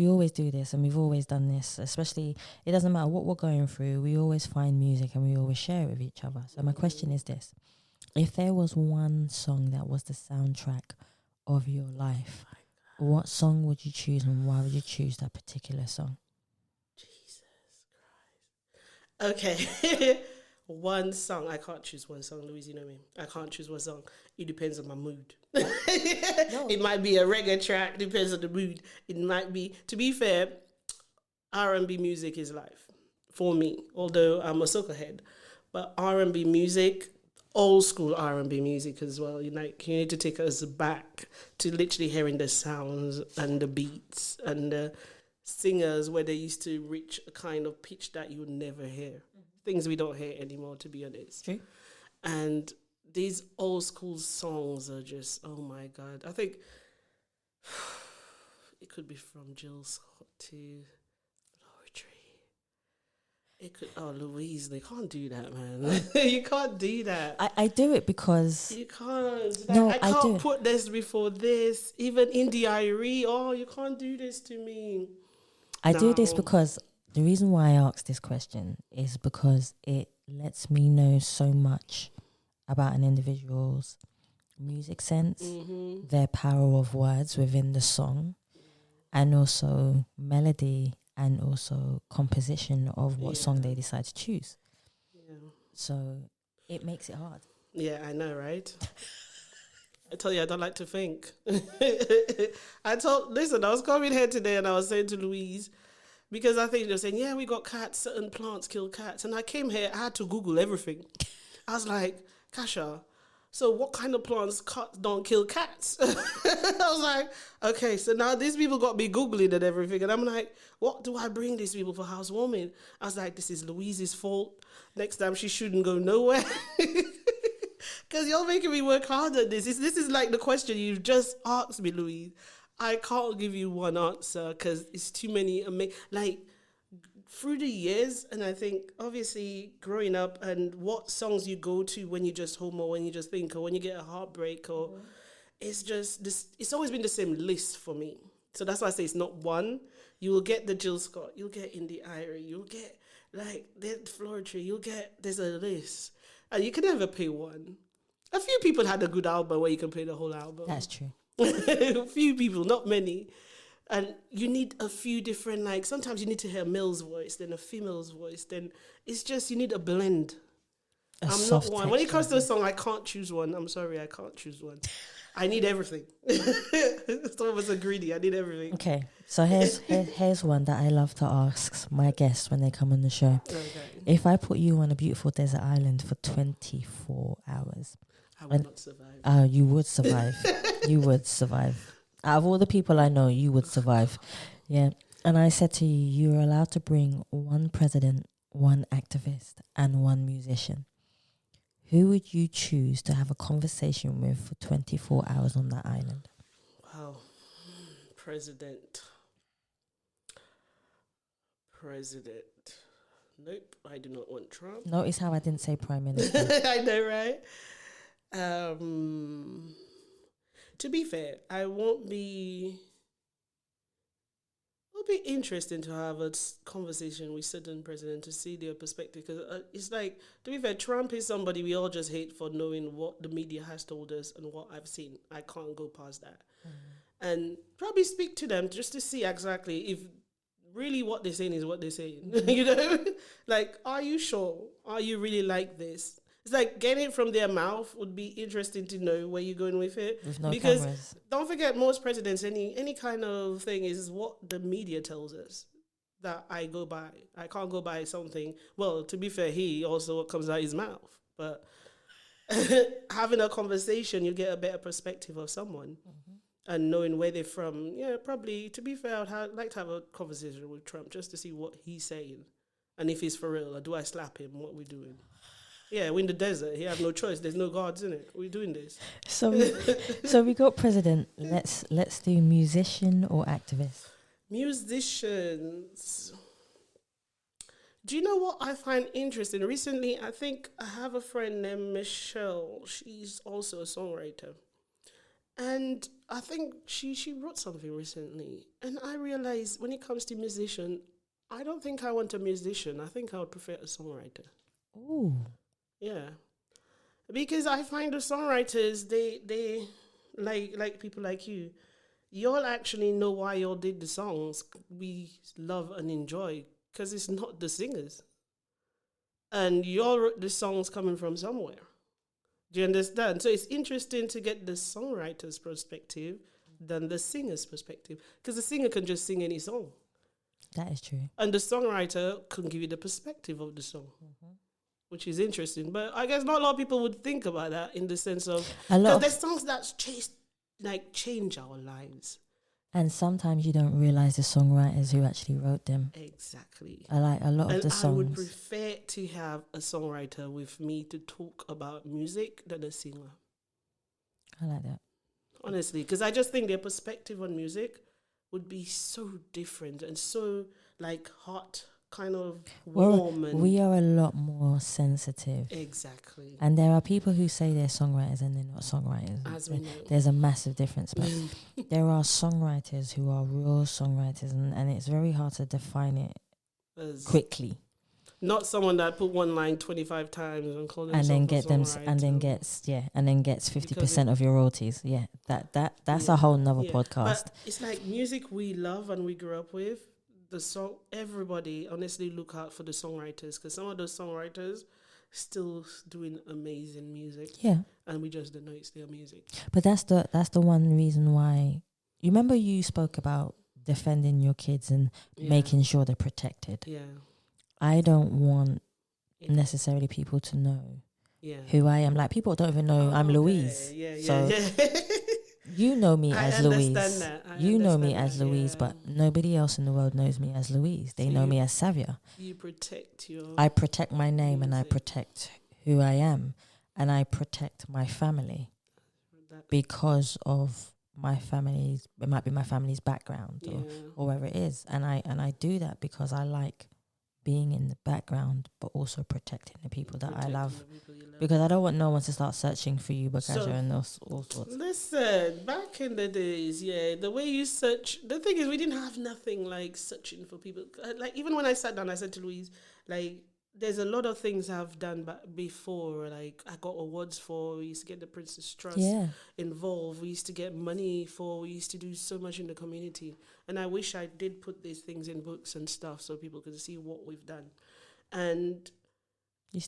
always do this, and we've always done this, especially, it doesn't matter what we're going through, we always find music and we always share it with each other. So my question is this. If there was one song that was the soundtrack of your life, what song would you choose, and why would you choose that particular song? Jesus Christ. Okay. One song. I can't choose one song, Louise, you know me. I can't choose one song. It depends on my mood. It might be a reggae track, depends on the mood. It might be, to be fair, R&B music is life for me, although I'm a soca head. But R&B music, old school R&B music as well. You need to take us back to literally hearing the sounds and the beats and the singers where they used to reach a kind of pitch that you would never hear. Things we don't hear anymore, to be honest. True. And these old school songs are just, oh my God. I think it could be from Jill Scott to poetry. It could, Louise, they can't do that, man. You can't do that. I do it because... You can't. No, I can't do. put this before this. Even in the Irie, you can't do this to me. I do this because... The reason why I asked this question is because it lets me know so much about an individual's music sense, their power of words within the song, and also melody, and also composition of what song they decide to choose. Yeah. So it makes it hard. Yeah, I know, right? I tell you, I don't like to think. I was coming here today and I was saying to Louise, because I think they're saying, yeah, we got cats, certain plants kill cats. And I came here, I had to Google everything. I was like, Kasha, so what kind of plants don't kill cats? I was like, okay, so now these people got me Googling and everything. And I'm like, what do I bring these people for housewarming? I was like, this is Louise's fault. Next time she shouldn't go nowhere. Because you're making me work hard at this. This is like the question you've just asked me, Louise. I can't give you one answer because it's too many. Through the years, and I think obviously growing up and what songs you go to when you just home or when you just think or when you get a heartbreak or it's just this. It's always been the same list for me. So that's why I say it's not one. You will get the Jill Scott, you'll get In the Irie, you'll get like the Florentry, there's a list, and you can never pay one. A few people had a good album where you can play the whole album. That's true. A few people, not many. And you need a few different, sometimes you need to hear a male's voice, then a female's voice, then it's just, you need a blend. I'm not one. When it comes to a song, I can't choose one. I'm sorry, I can't choose one. I need everything. Some of us are greedy. I need everything. Okay, so here's one that I love to ask my guests when they come on the show. Okay. If I put you on a beautiful desert island for 24 hours... I would not survive. You would survive. You would survive. Out of all the people I know, you would survive. Yeah. And I said to you, you're allowed to bring one president, one activist, and one musician. Who would you choose to have a conversation with for 24 hours on that island? Wow. President. Nope, I do not want Trump. Notice how I didn't say prime minister. I know, right? To be fair, I won't be would be interesting to have a conversation with certain presidents to see their perspective. Because it's like, to be fair, Trump is somebody we all just hate for knowing what the media has told us and what I've seen. I can't go past that. And probably speak to them just to see exactly if really what they're saying is what they're saying. You know? Like, are you sure? Are you really like this? It's like getting it from their mouth would be interesting to know where you're going with it. With no because cameras. Don't forget, most presidents, any kind of thing is what the media tells us that I go by. I can't go by something. Well, to be fair, he also what comes out his mouth. But having a conversation, you get a better perspective of someone. And knowing where they're from. Yeah, probably, to be fair, I'd like to have a conversation with Trump just to see what he's saying. And if he's for real, or do I slap him? What we doing? Yeah, we're in the desert. He have no choice. There's no guards in it. We're doing this. So we got president. Let's do musician or activist. Musicians. Do you know what I find interesting? Recently, I think I have a friend named Michelle. She's also a songwriter. And I think she wrote something recently. And I realized when it comes to musician, I don't think I want a musician. I think I would prefer a songwriter. Ooh. Yeah. Because I find the songwriters, they like people like you, y'all actually know why y'all did the songs we love and enjoy, because it's not the singers. And y'all wrote the songs coming from somewhere. Do you understand? So it's interesting to get the songwriter's perspective than the singer's perspective, because the singer can just sing any song. That is true. And the songwriter can give you the perspective of the song. Which is interesting. But I guess not a lot of people would think about that in the sense of... Because there's songs that change our lives. And sometimes you don't realize the songwriters who actually wrote them. Exactly. I like a lot of the songs. I would prefer to have a songwriter with me to talk about music than a singer. I like that. Honestly, because I just think their perspective on music would be so different and so hot, kind of warm. We are a lot more sensitive. Exactly. And there are people who say they're songwriters and they're not songwriters. As we know. There's a massive difference. But there are songwriters who are real songwriters, and it's very hard to define it quickly. Not someone that put one line 25 times and call them and then gets 50% of your royalties. Yeah, that's a whole nother podcast. But it's like music we love and we grew up with. The song, everybody honestly look out for the songwriters, because some of those songwriters still doing amazing music. Yeah, and we just don't know it's their music. But that's the one reason why. You remember you spoke about defending your kids and making sure they're protected. Yeah, I don't want necessarily people to know who I am. Like, people don't even know I'm Louise. So you know me as Louise. You know me as Louise, but nobody else in the world knows me as Louise. They know me as Savia. You protect I protect my name and I protect who I am, and I protect my family because of my family's. It might be my family's background or wherever it is, and I do that because I like being in the background, but also protecting the people that I love. Because I don't want no one to start searching for you, Bocasher, and all sorts. Listen, back in the days, the way you search, the thing is, we didn't have nothing like searching for people. Like, even when I sat down, I said to Louise, like, there's a lot of things I've done before. Like, I got awards for, we used to get the Princess Trust involved. We used to get money for, we used to do so much in the community. And I wish I did put these things in books and stuff so people could see what we've done. And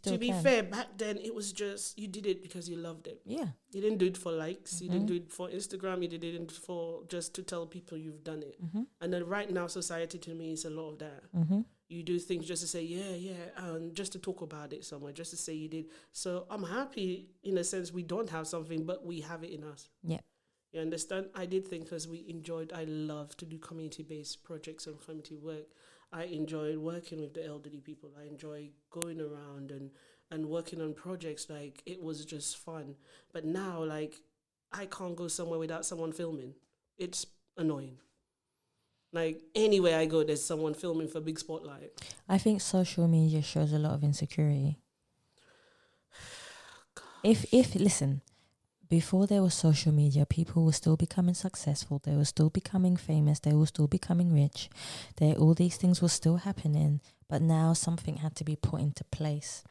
to be fair, back then it was just, you did it because you loved it. Yeah. You didn't do it for likes. You didn't do it for Instagram. You did it for just to tell people you've done it. And then right now, society to me is a lot of that. You do things just to say, and just to talk about it somewhere, just to say you did. So I'm happy in a sense we don't have something, but we have it in us. Yeah. You understand? I did think because I love to do community-based projects and community work. I enjoyed working with the elderly people. I enjoy going around and working on projects. Like, it was just fun. But now, like, I can't go somewhere without someone filming. It's annoying. Like, anywhere I go, there's someone filming for big spotlight. I think social media shows a lot of insecurity. If listen, before there was social media, people were still becoming successful. They were still becoming famous. They were still becoming rich. All these things were still happening. But now something had to be put into place.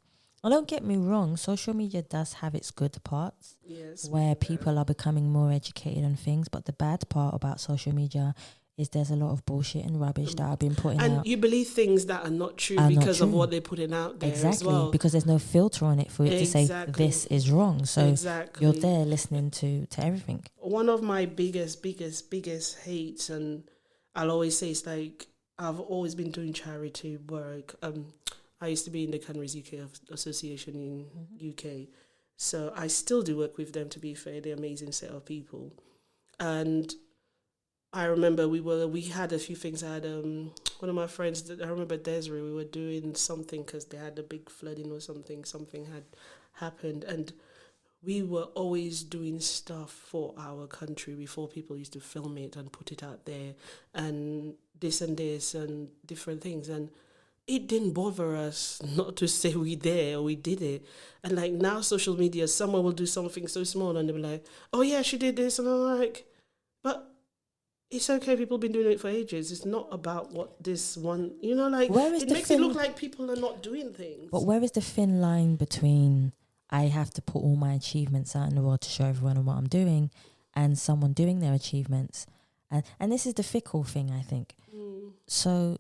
And don't get me wrong, social media does have its good parts, Yes, where people are becoming more educated on things. But the bad part about social media is there's a lot of bullshit and rubbish that are being putting out. And you believe things that are not true because of what they're putting out there exactly, as well. because there's no filter on it for it to say this is wrong. So you're there listening to everything. One of my biggest hates, and I'll always say, it's like, I've always been doing charity work. I used to be in the Canaries UK Association in UK. So I still do work with them, to be fair. They're an amazing set of people. And I remember we had a few things. I had one of my friends, I remember Desiree, we were doing something because they had a big flooding or something had happened. And we were always doing stuff for our country before people used to film it and put it out there and this and different things. And it didn't bother us not to say we there or we did it. And like now social media, someone will do something so small and they'll be like, oh yeah, she did this. And I'm like, but it's okay, people have been doing it for ages. It's not about what this one, like, it makes it look like people are not doing things. But where is the thin line between I have to put all my achievements out in the world to show everyone what I'm doing and someone doing their achievements? And this is the fickle thing, I think. So,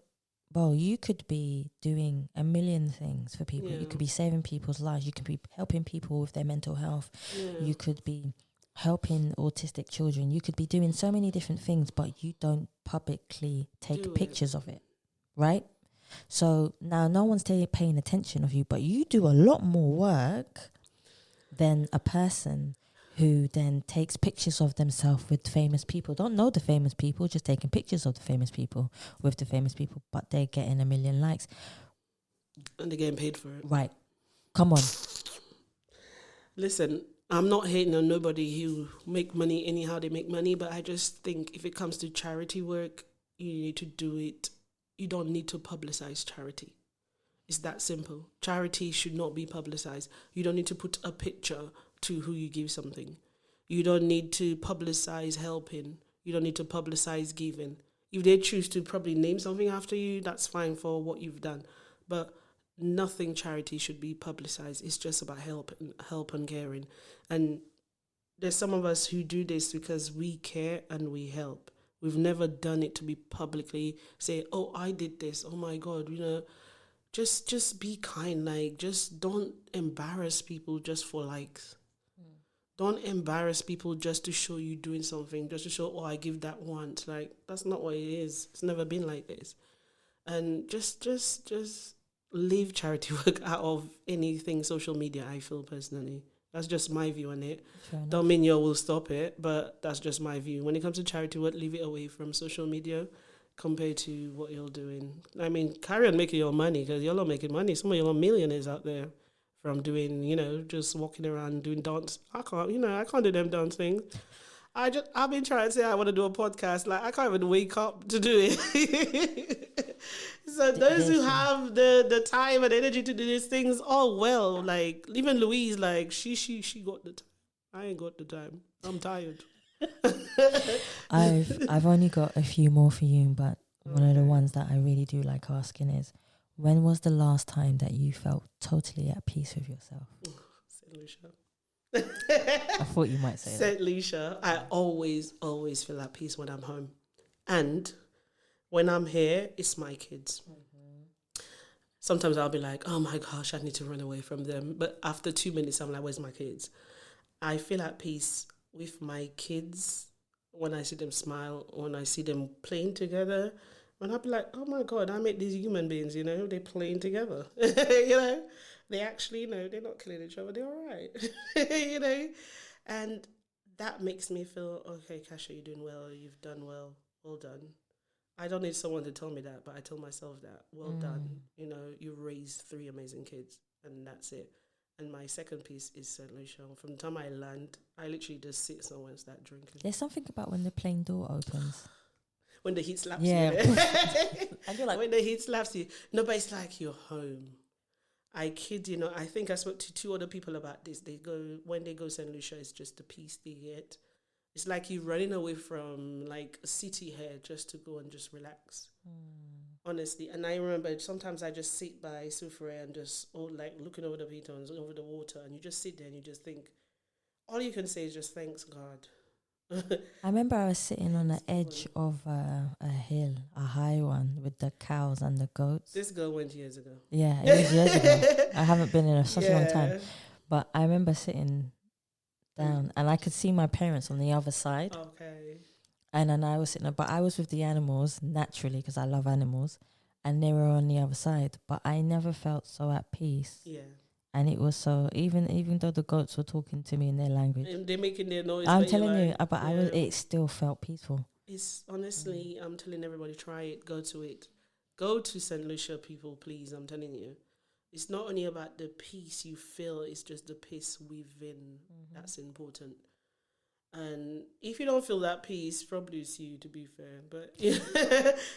well, you could be doing a million things for people. Yeah. You could be saving people's lives. You could be helping people with their mental health. Yeah. You could be helping autistic children. You could be doing so many different things, but you don't publicly take pictures of it, right? So now no one's paying attention of you, but you do a lot more work than a person who then takes pictures of themselves with famous people. Don't know the famous people, just taking pictures of the famous people with the famous people, but they're getting 1 million likes. And they're getting paid for it. Right. Come on. Listen, I'm not hating on nobody who make money anyhow they make money, but I just think if it comes to charity work, you need to do it. You don't need to publicize charity. It's that simple. Charity should not be publicized. You don't need to put a picture to who you give something. You don't need to publicize helping. You don't need to publicize giving. If they choose to probably name something after you, that's fine for what you've done. But nothing charity should be publicized. It's just about help and caring. And there's some of us who do this because we care and we help. We've never done it to be publicly say, oh, I did this. Oh my God, just be kind. Like, just don't embarrass people just for likes. Don't embarrass people just to show you doing something, just to show, oh, I give that once. Like, that's not what it is. It's never been like this. And just leave charity work out of anything social media, I feel personally. That's just my view on it. Don't mean you will stop it, but that's just my view. When it comes to charity work, leave it away from social media compared to what you're doing. I mean, carry on making your money because you're not making money. Some of you are millionaires out there from doing, just walking around doing dance. I can't do them dance things. I've been trying to say I want to do a podcast. Like, I can't even wake up to do it. So those who have the time and energy to do these things, oh well. Like, even Louise, like, she got the time. I ain't got the time. I'm tired. I've only got a few more for you, but one of the ones that I really do like asking is, when was the last time that you felt totally at peace with yourself? Saint Lucia. I thought you might say that. Saint Lucia. I always feel at peace when I'm home. And when I'm here, it's my kids. Mm-hmm. Sometimes I'll be like, oh my gosh, I need to run away from them. But after 2 minutes, I'm like, where's my kids? I feel at peace with my kids when I see them smile, when I see them playing together. When I'll be like, oh my God, I met these human beings, they're playing together. They actually, they're not killing each other, they're all right. And that makes me feel, okay, Kasha, you're doing well, you've done well, well done. I don't need someone to tell me that, but I tell myself that, well done. You raised 3 amazing kids, and that's it. And my second piece is Saint Lucia. From the time I land, I literally just sit somewhere and start drinking. There's something about when the plane door opens. When the heat slaps you. And you're like, when the heat slaps you. No, but it's like you're home. I kid you not, I think I spoke to 2 other people about this. When they go Saint Lucia, it's just the peace they get. It's like you're running away from like a city here just to go and just relax. Honestly. And I remember sometimes I just sit by Sufre and just like looking over the pitons, over the water, and you just sit there and you just think, all you can say is just thanks God. I remember I was sitting on the edge of a hill, a high one, with the cows and the goats. This girl went years ago. Yeah, it was years ago. I haven't been in such a long time. But I remember sitting down and I could see my parents on the other side. Okay. And then I was sitting there, but I was with the animals naturally because I love animals, and they were on the other side. But I never felt so at peace. Yeah. And it was so, even though the goats were talking to me in their language, And they're making their noise. I'm telling you, like, but it still felt peaceful. It's honestly, I'm telling everybody, try it, go to it. Go to Saint Lucia, people, please. I'm telling you. It's not only about the peace you feel, it's just the peace within that's important. And if you don't feel that peace, probably it's you, to be fair. But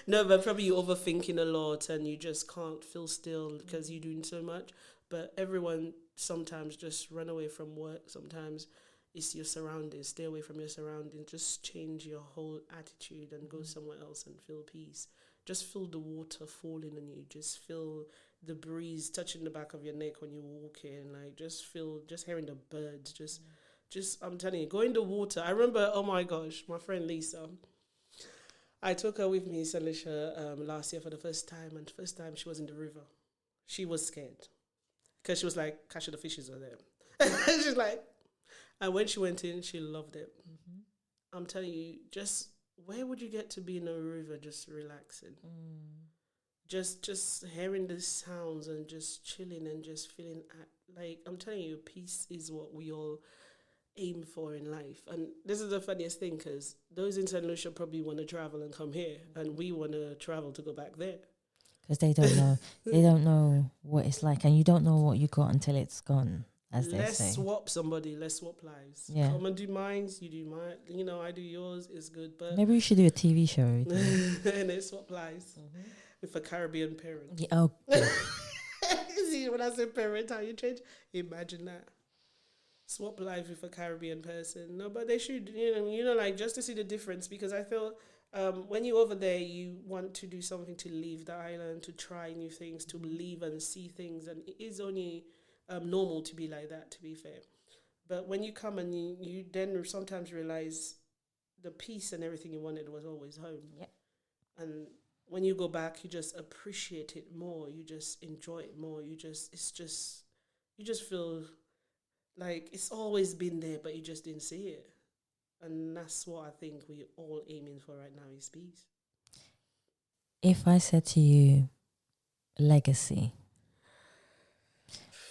no, but probably you're overthinking a lot and you just can't feel still because you're doing so much. But everyone sometimes just run away from work. Sometimes it's your surroundings. Stay away from your surroundings. Just change your whole attitude and go somewhere else and feel peace. Just feel the water falling on you. Just feel the breeze touching the back of your neck when you're walking. Like just hearing the birds. Just, I'm telling you, go in the water. I remember, oh my gosh, my friend Lisa, I took her with me in Saint Lucia last year for the first time. And the first time she was in the river. She was scared. Because she was like, Kasha, the fishes are there. She's like, and when she went in, she loved it. I'm telling you, just, where would you get to be in a river just relaxing? Just hearing the sounds and just chilling and just feeling, like, I'm telling you, peace is what we all aim for in life. And this is the funniest thing because those in Saint Lucia probably want to travel and come here, and we want to travel to go back there. Because they don't know. They don't know what it's like, and you don't know what you got until it's gone, as they say. Let's swap lives. Yeah. Come and do mine, you do mine. I do yours. It's good, but Maybe we should do a TV show. and then swap lives with a Caribbean parent. Yeah, oh, See, when I say parent, how you change? Imagine that. Swap life with a Caribbean person. No, but they should, like just to see the difference, because I feel when you're over there, you want to do something to leave the island, to try new things, to leave and see things. And it is only normal to be like that, to be fair. But when you come and you then sometimes realize the peace and everything you wanted was always home. Yep. And when you go back, you just appreciate it more. You just enjoy it more. You just feel like it's always been there, but you just didn't see it. And that's what I think we're all aiming for right now is peace. If I said to you, legacy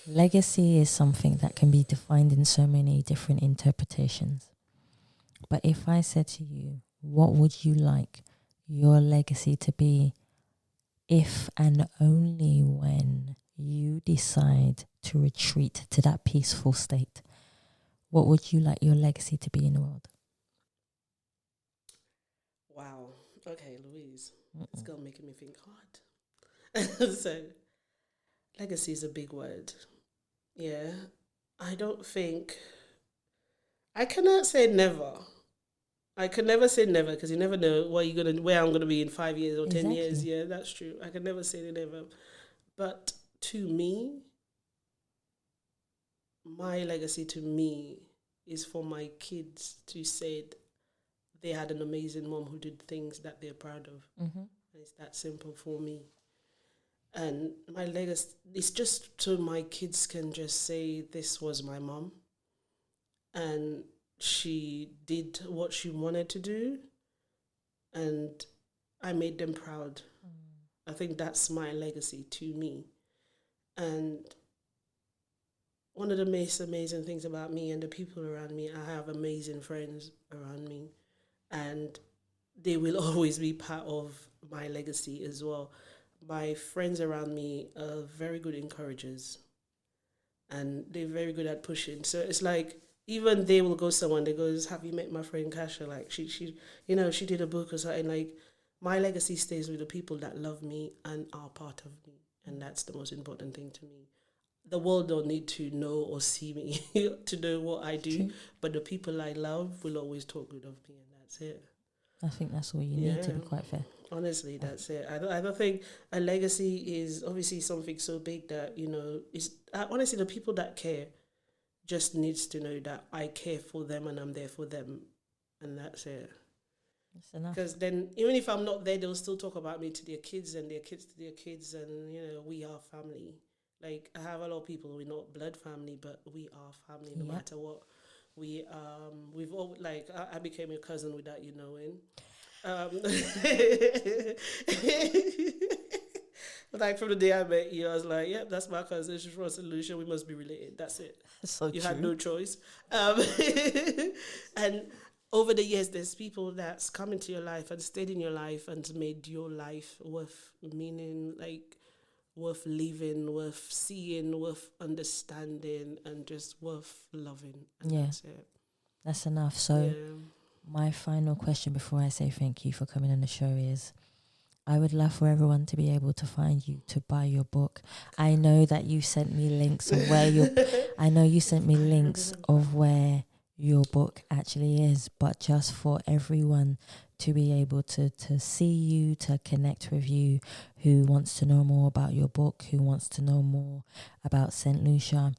is something that can be defined in so many different interpretations. But if I said to you, what would you like your legacy to be if and only when you decide to retreat to that peaceful state? What would you like your legacy to be in the world? Wow. Okay, Louise. This girl making me think hard. So, legacy is a big word. Yeah. I cannot say never. I can never say never because you never know where I'm gonna be in 5 years or 10 years. Yeah, that's true. I can never say never. But to me, my legacy to me is for my kids to say they had an amazing mom who did things that they're proud of. And it's that simple for me. And my legacy is just so my kids can just say, this was my mom. And she did what she wanted to do. And I made them proud. I think that's my legacy to me. And one of the most amazing things about me and the people around me, I have amazing friends around me. And they will always be part of my legacy as well. My friends around me are very good encouragers. And they're very good at pushing. So it's like, even they will go somewhere and they goes, have you met my friend Kasha? Like, she did a book or something. Like, my legacy stays with the people that love me and are part of me. And that's the most important thing to me. the world don't need to know or see me to know what I do. True. But the people I love will always talk good of me, and that's it. I think that's all you need, to be quite fair. Honestly, that's it. I don't think a legacy is obviously something so big that, you know, honestly, the people that care just needs to know that I care for them and I'm there for them, and that's it. That's enough. Because then, even if I'm not there, they'll still talk about me to their kids and their kids to their kids, and, you know, we are family. Like, I have a lot of people, we're not blood family, but we are family no matter what. We've all, like, I became your cousin without you knowing. Like, from the day I met you, I was like, yep, that's my cousin. She's from Saint Lucia. We must be related. That's it. So you true. had no choice. And over the years, there's people that's come into your life and stayed in your life and made your life worth meaning, like, worth living, worth seeing, worth understanding, and just worth loving. And that's it. That's enough. So my final question before I say thank you for coming on the show is, I would love for everyone to be able to find you, to buy your book. I know that you sent me links of where where your book actually is, but just for everyone to be able to see you, to connect with you, who wants to know more about your book, who wants to know more about Saint Lucia,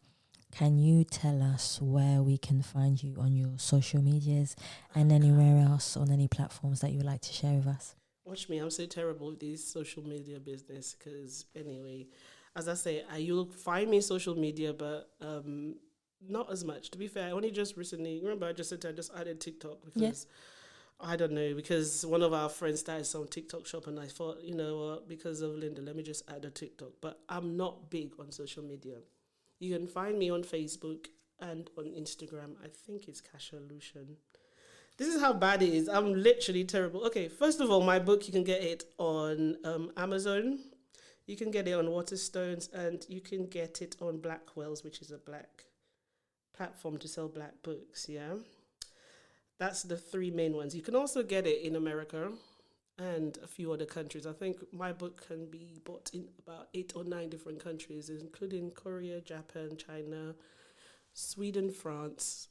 can you tell us where we can find you on your social medias and anywhere else on any platforms that you would like to share with us? Watch me, I'm so terrible with this social media business because, anyway, as I say, you'll find me social media, but not as much. To be fair, I only just recently, remember I just said I just added TikTok because, I don't know, because one of our friends started some TikTok shop and I thought, you know what, because of Linda, let me just add a TikTok. But I'm not big on social media. You can find me on Facebook and on Instagram. I think it's Casher Lucian. This is how bad it is. I'm literally terrible. Okay, first of all, my book, you can get it on Amazon. You can get it on Waterstones, and you can get it on Blackwell's, which is a black platform to sell black books, That's the three main ones. You can also get it in America and a few other countries. I think my book can be bought in about 8 or 9 different countries, including Korea, Japan, China, Sweden, France.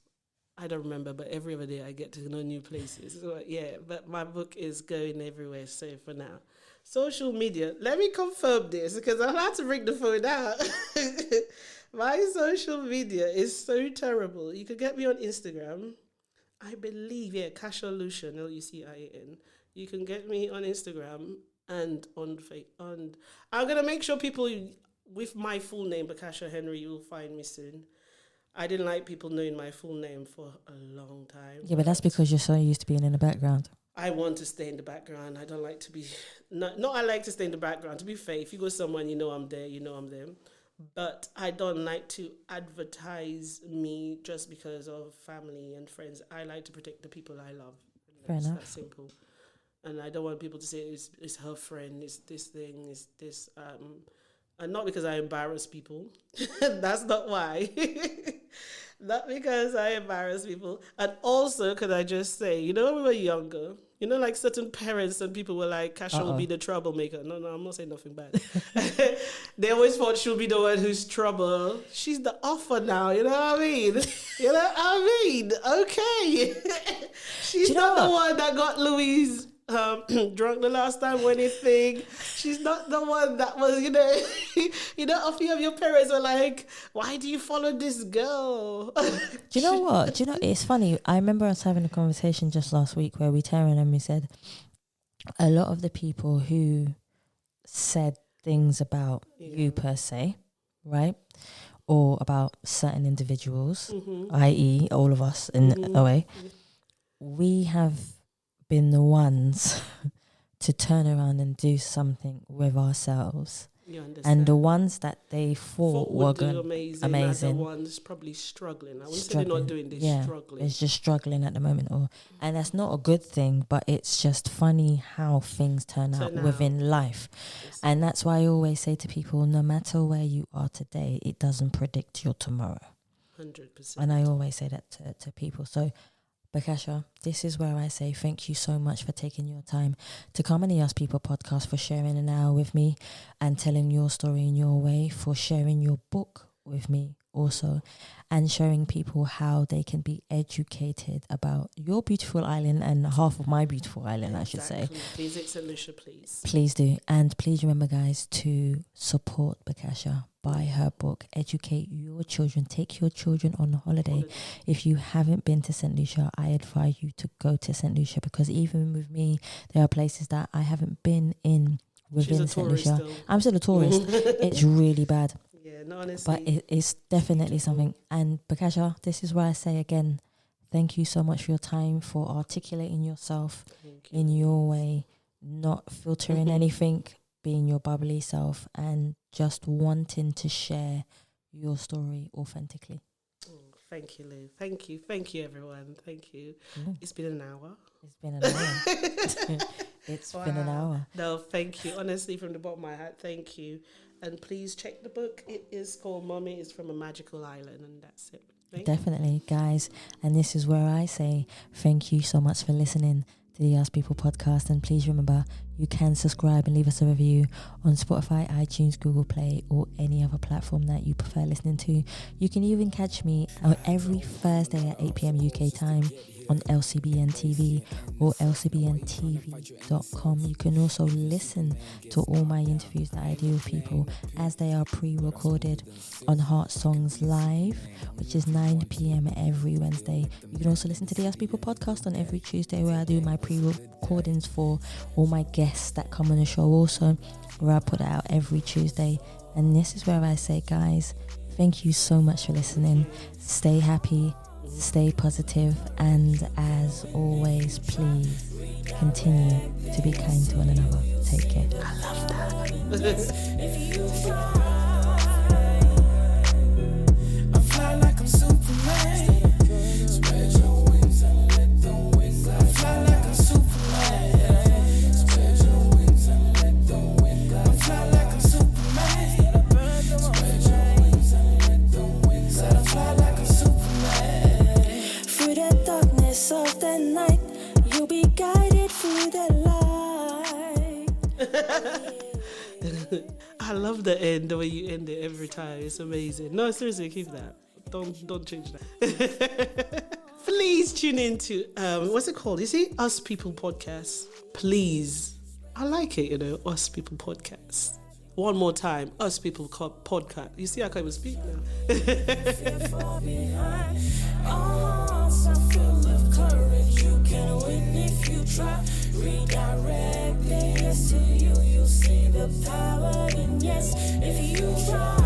I don't remember, but every other day I get to know new places. So, but my book is going everywhere, so for now. Social media, let me confirm this because I'm about to bring the phone out. My social media is so terrible. You can get me on Instagram. I believe, Casher Lucian, Lucian. You can get me on Instagram and on Facebook. I'm going to make sure people with my full name, Bocasher Henry, you will find me soon. I didn't like people knowing my full name for a long time. Yeah, but that's because you're so used to being in the background. I want to stay in the background. I don't like to be... I like to stay in the background. To be fair, if you go somewhere and you know I'm there, you know I'm there. But I don't like to advertise me just because of family and friends. I like to protect the people I love. Fair enough. That's simple. And I don't want people to say it's her friend, it's this thing, it's this... and not because I embarrass people. That's not why. Not because I embarrass people. And also, could I just say, you know, when we were younger, you know, like certain parents and people were like, Kasha will be the troublemaker. No, I'm not saying nothing bad. They always thought she'll be the one who's trouble. She's the offer now, you know what I mean? You know what I mean? Okay. She's not the one that got Louise drunk the last time or anything. She's not the one that was, a few of your parents were like, why do you follow this girl? Do you know what? It's funny. I remember us having a conversation just last week where we turned and we said a lot of the people who said things about you per se, right? Or about certain individuals, i.e. all of us in a way, we have been the ones to turn around and do something with ourselves. And the ones that they thought were good, amazing. The ones probably struggling. I wouldn't say they're not doing this, struggling. It's just struggling at the moment. And that's not a good thing, but it's just funny how things turn out within life. Yes. And that's why I always say to people, no matter where you are today, it doesn't predict your tomorrow. 100%. And I always say that to people. So, Bocasher, this is where I say thank you so much for taking your time to come on the Ask People podcast, for sharing an hour with me and telling your story in your way, for sharing your book with me also, and showing people how they can be educated about your beautiful island and half of my beautiful island, I should say. Please, Saint Lucia, please. Please do. And please remember, guys, to support Bocasher. Buy her book, educate your children, take your children on holiday. If you haven't been to Saint Lucia, I advise you to go to Saint Lucia, because even with me, there are places that I haven't been in within Saint Lucia. Still. I'm still a tourist. It's really bad. Yeah, no, honestly. But it's definitely something. And Bocasher, this is where I say again, thank you so much for your time, for articulating yourself in your way, not filtering anything, being your bubbly self, and just wanting to share your story authentically. Thank you, Lou. Thank you, everyone. Thank you. It's been an hour. It's been an hour. It's been an hour. No, thank you. Honestly, from the bottom of my heart, thank you. And please check the book. It is called Mummies. It's from a magical island, and that's it. Definitely, guys. And this is where I say thank you so much for listening to the Ask People podcast. And please remember, you can subscribe and leave us a review on Spotify, iTunes, Google Play, or any other platform that you prefer listening to. You can even catch me every Thursday at 8 p.m. UK time on LCBN TV or lcbntv.com. You can also listen to all my interviews that I do with people as they are pre-recorded on Heart Songs Live, which is 9 p.m. every Wednesday. You can also listen to the Ask People podcast on every Tuesday, where I do my pre-recordings for all my guests that come on the show also, where I put it out every Tuesday. And this is where I say, guys, thank you so much for listening. Stay happy, stay positive, and as always, please continue to be kind to one another. Take care. I love that. I fly like I'm Superman. Spread your wings and let the wind glide. I fly like I'm Superman. Spread your wings and let the wind glide. I fly like I'm Superman. Spread your wings and let the wind glide. I fly like I'm Superman. Through the darkness of the night, you'll be guided through the light. I love the end, the way you end it every time. It's amazing. No, seriously, keep that. Don't change that. Please tune in to what's it called? You see, Us People Podcast. Please, I like it. Us People Podcast. One more time, Us People Podcast. You see, I can't even speak now. Full of courage, you can win if you try. Redirect the yes to you, you'll see the power in yes if you try.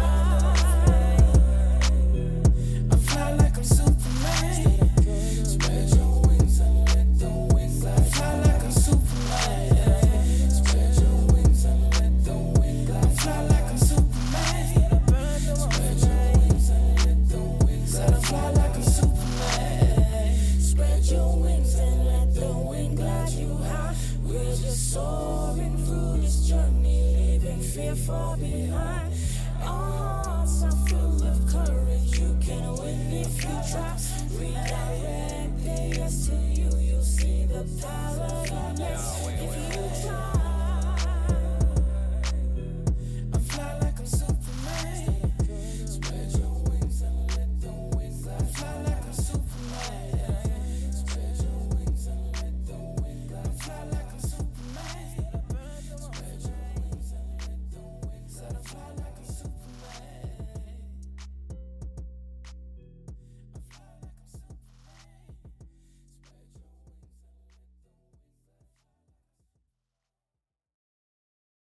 I fly like I'm Superman. Spread your wings and let the wind glide. I fly like I'm Superman. Spread your wings and let the wind glide. I fly like I'm Superman. Spread your wings and let the wind glide. I fly like I'm Superman. Spread your wings and let the wind glide you high. We're just soaring through this journey, leaving fear far behind. Our hearts are full of courage, you can win if you try. Redirect the yes to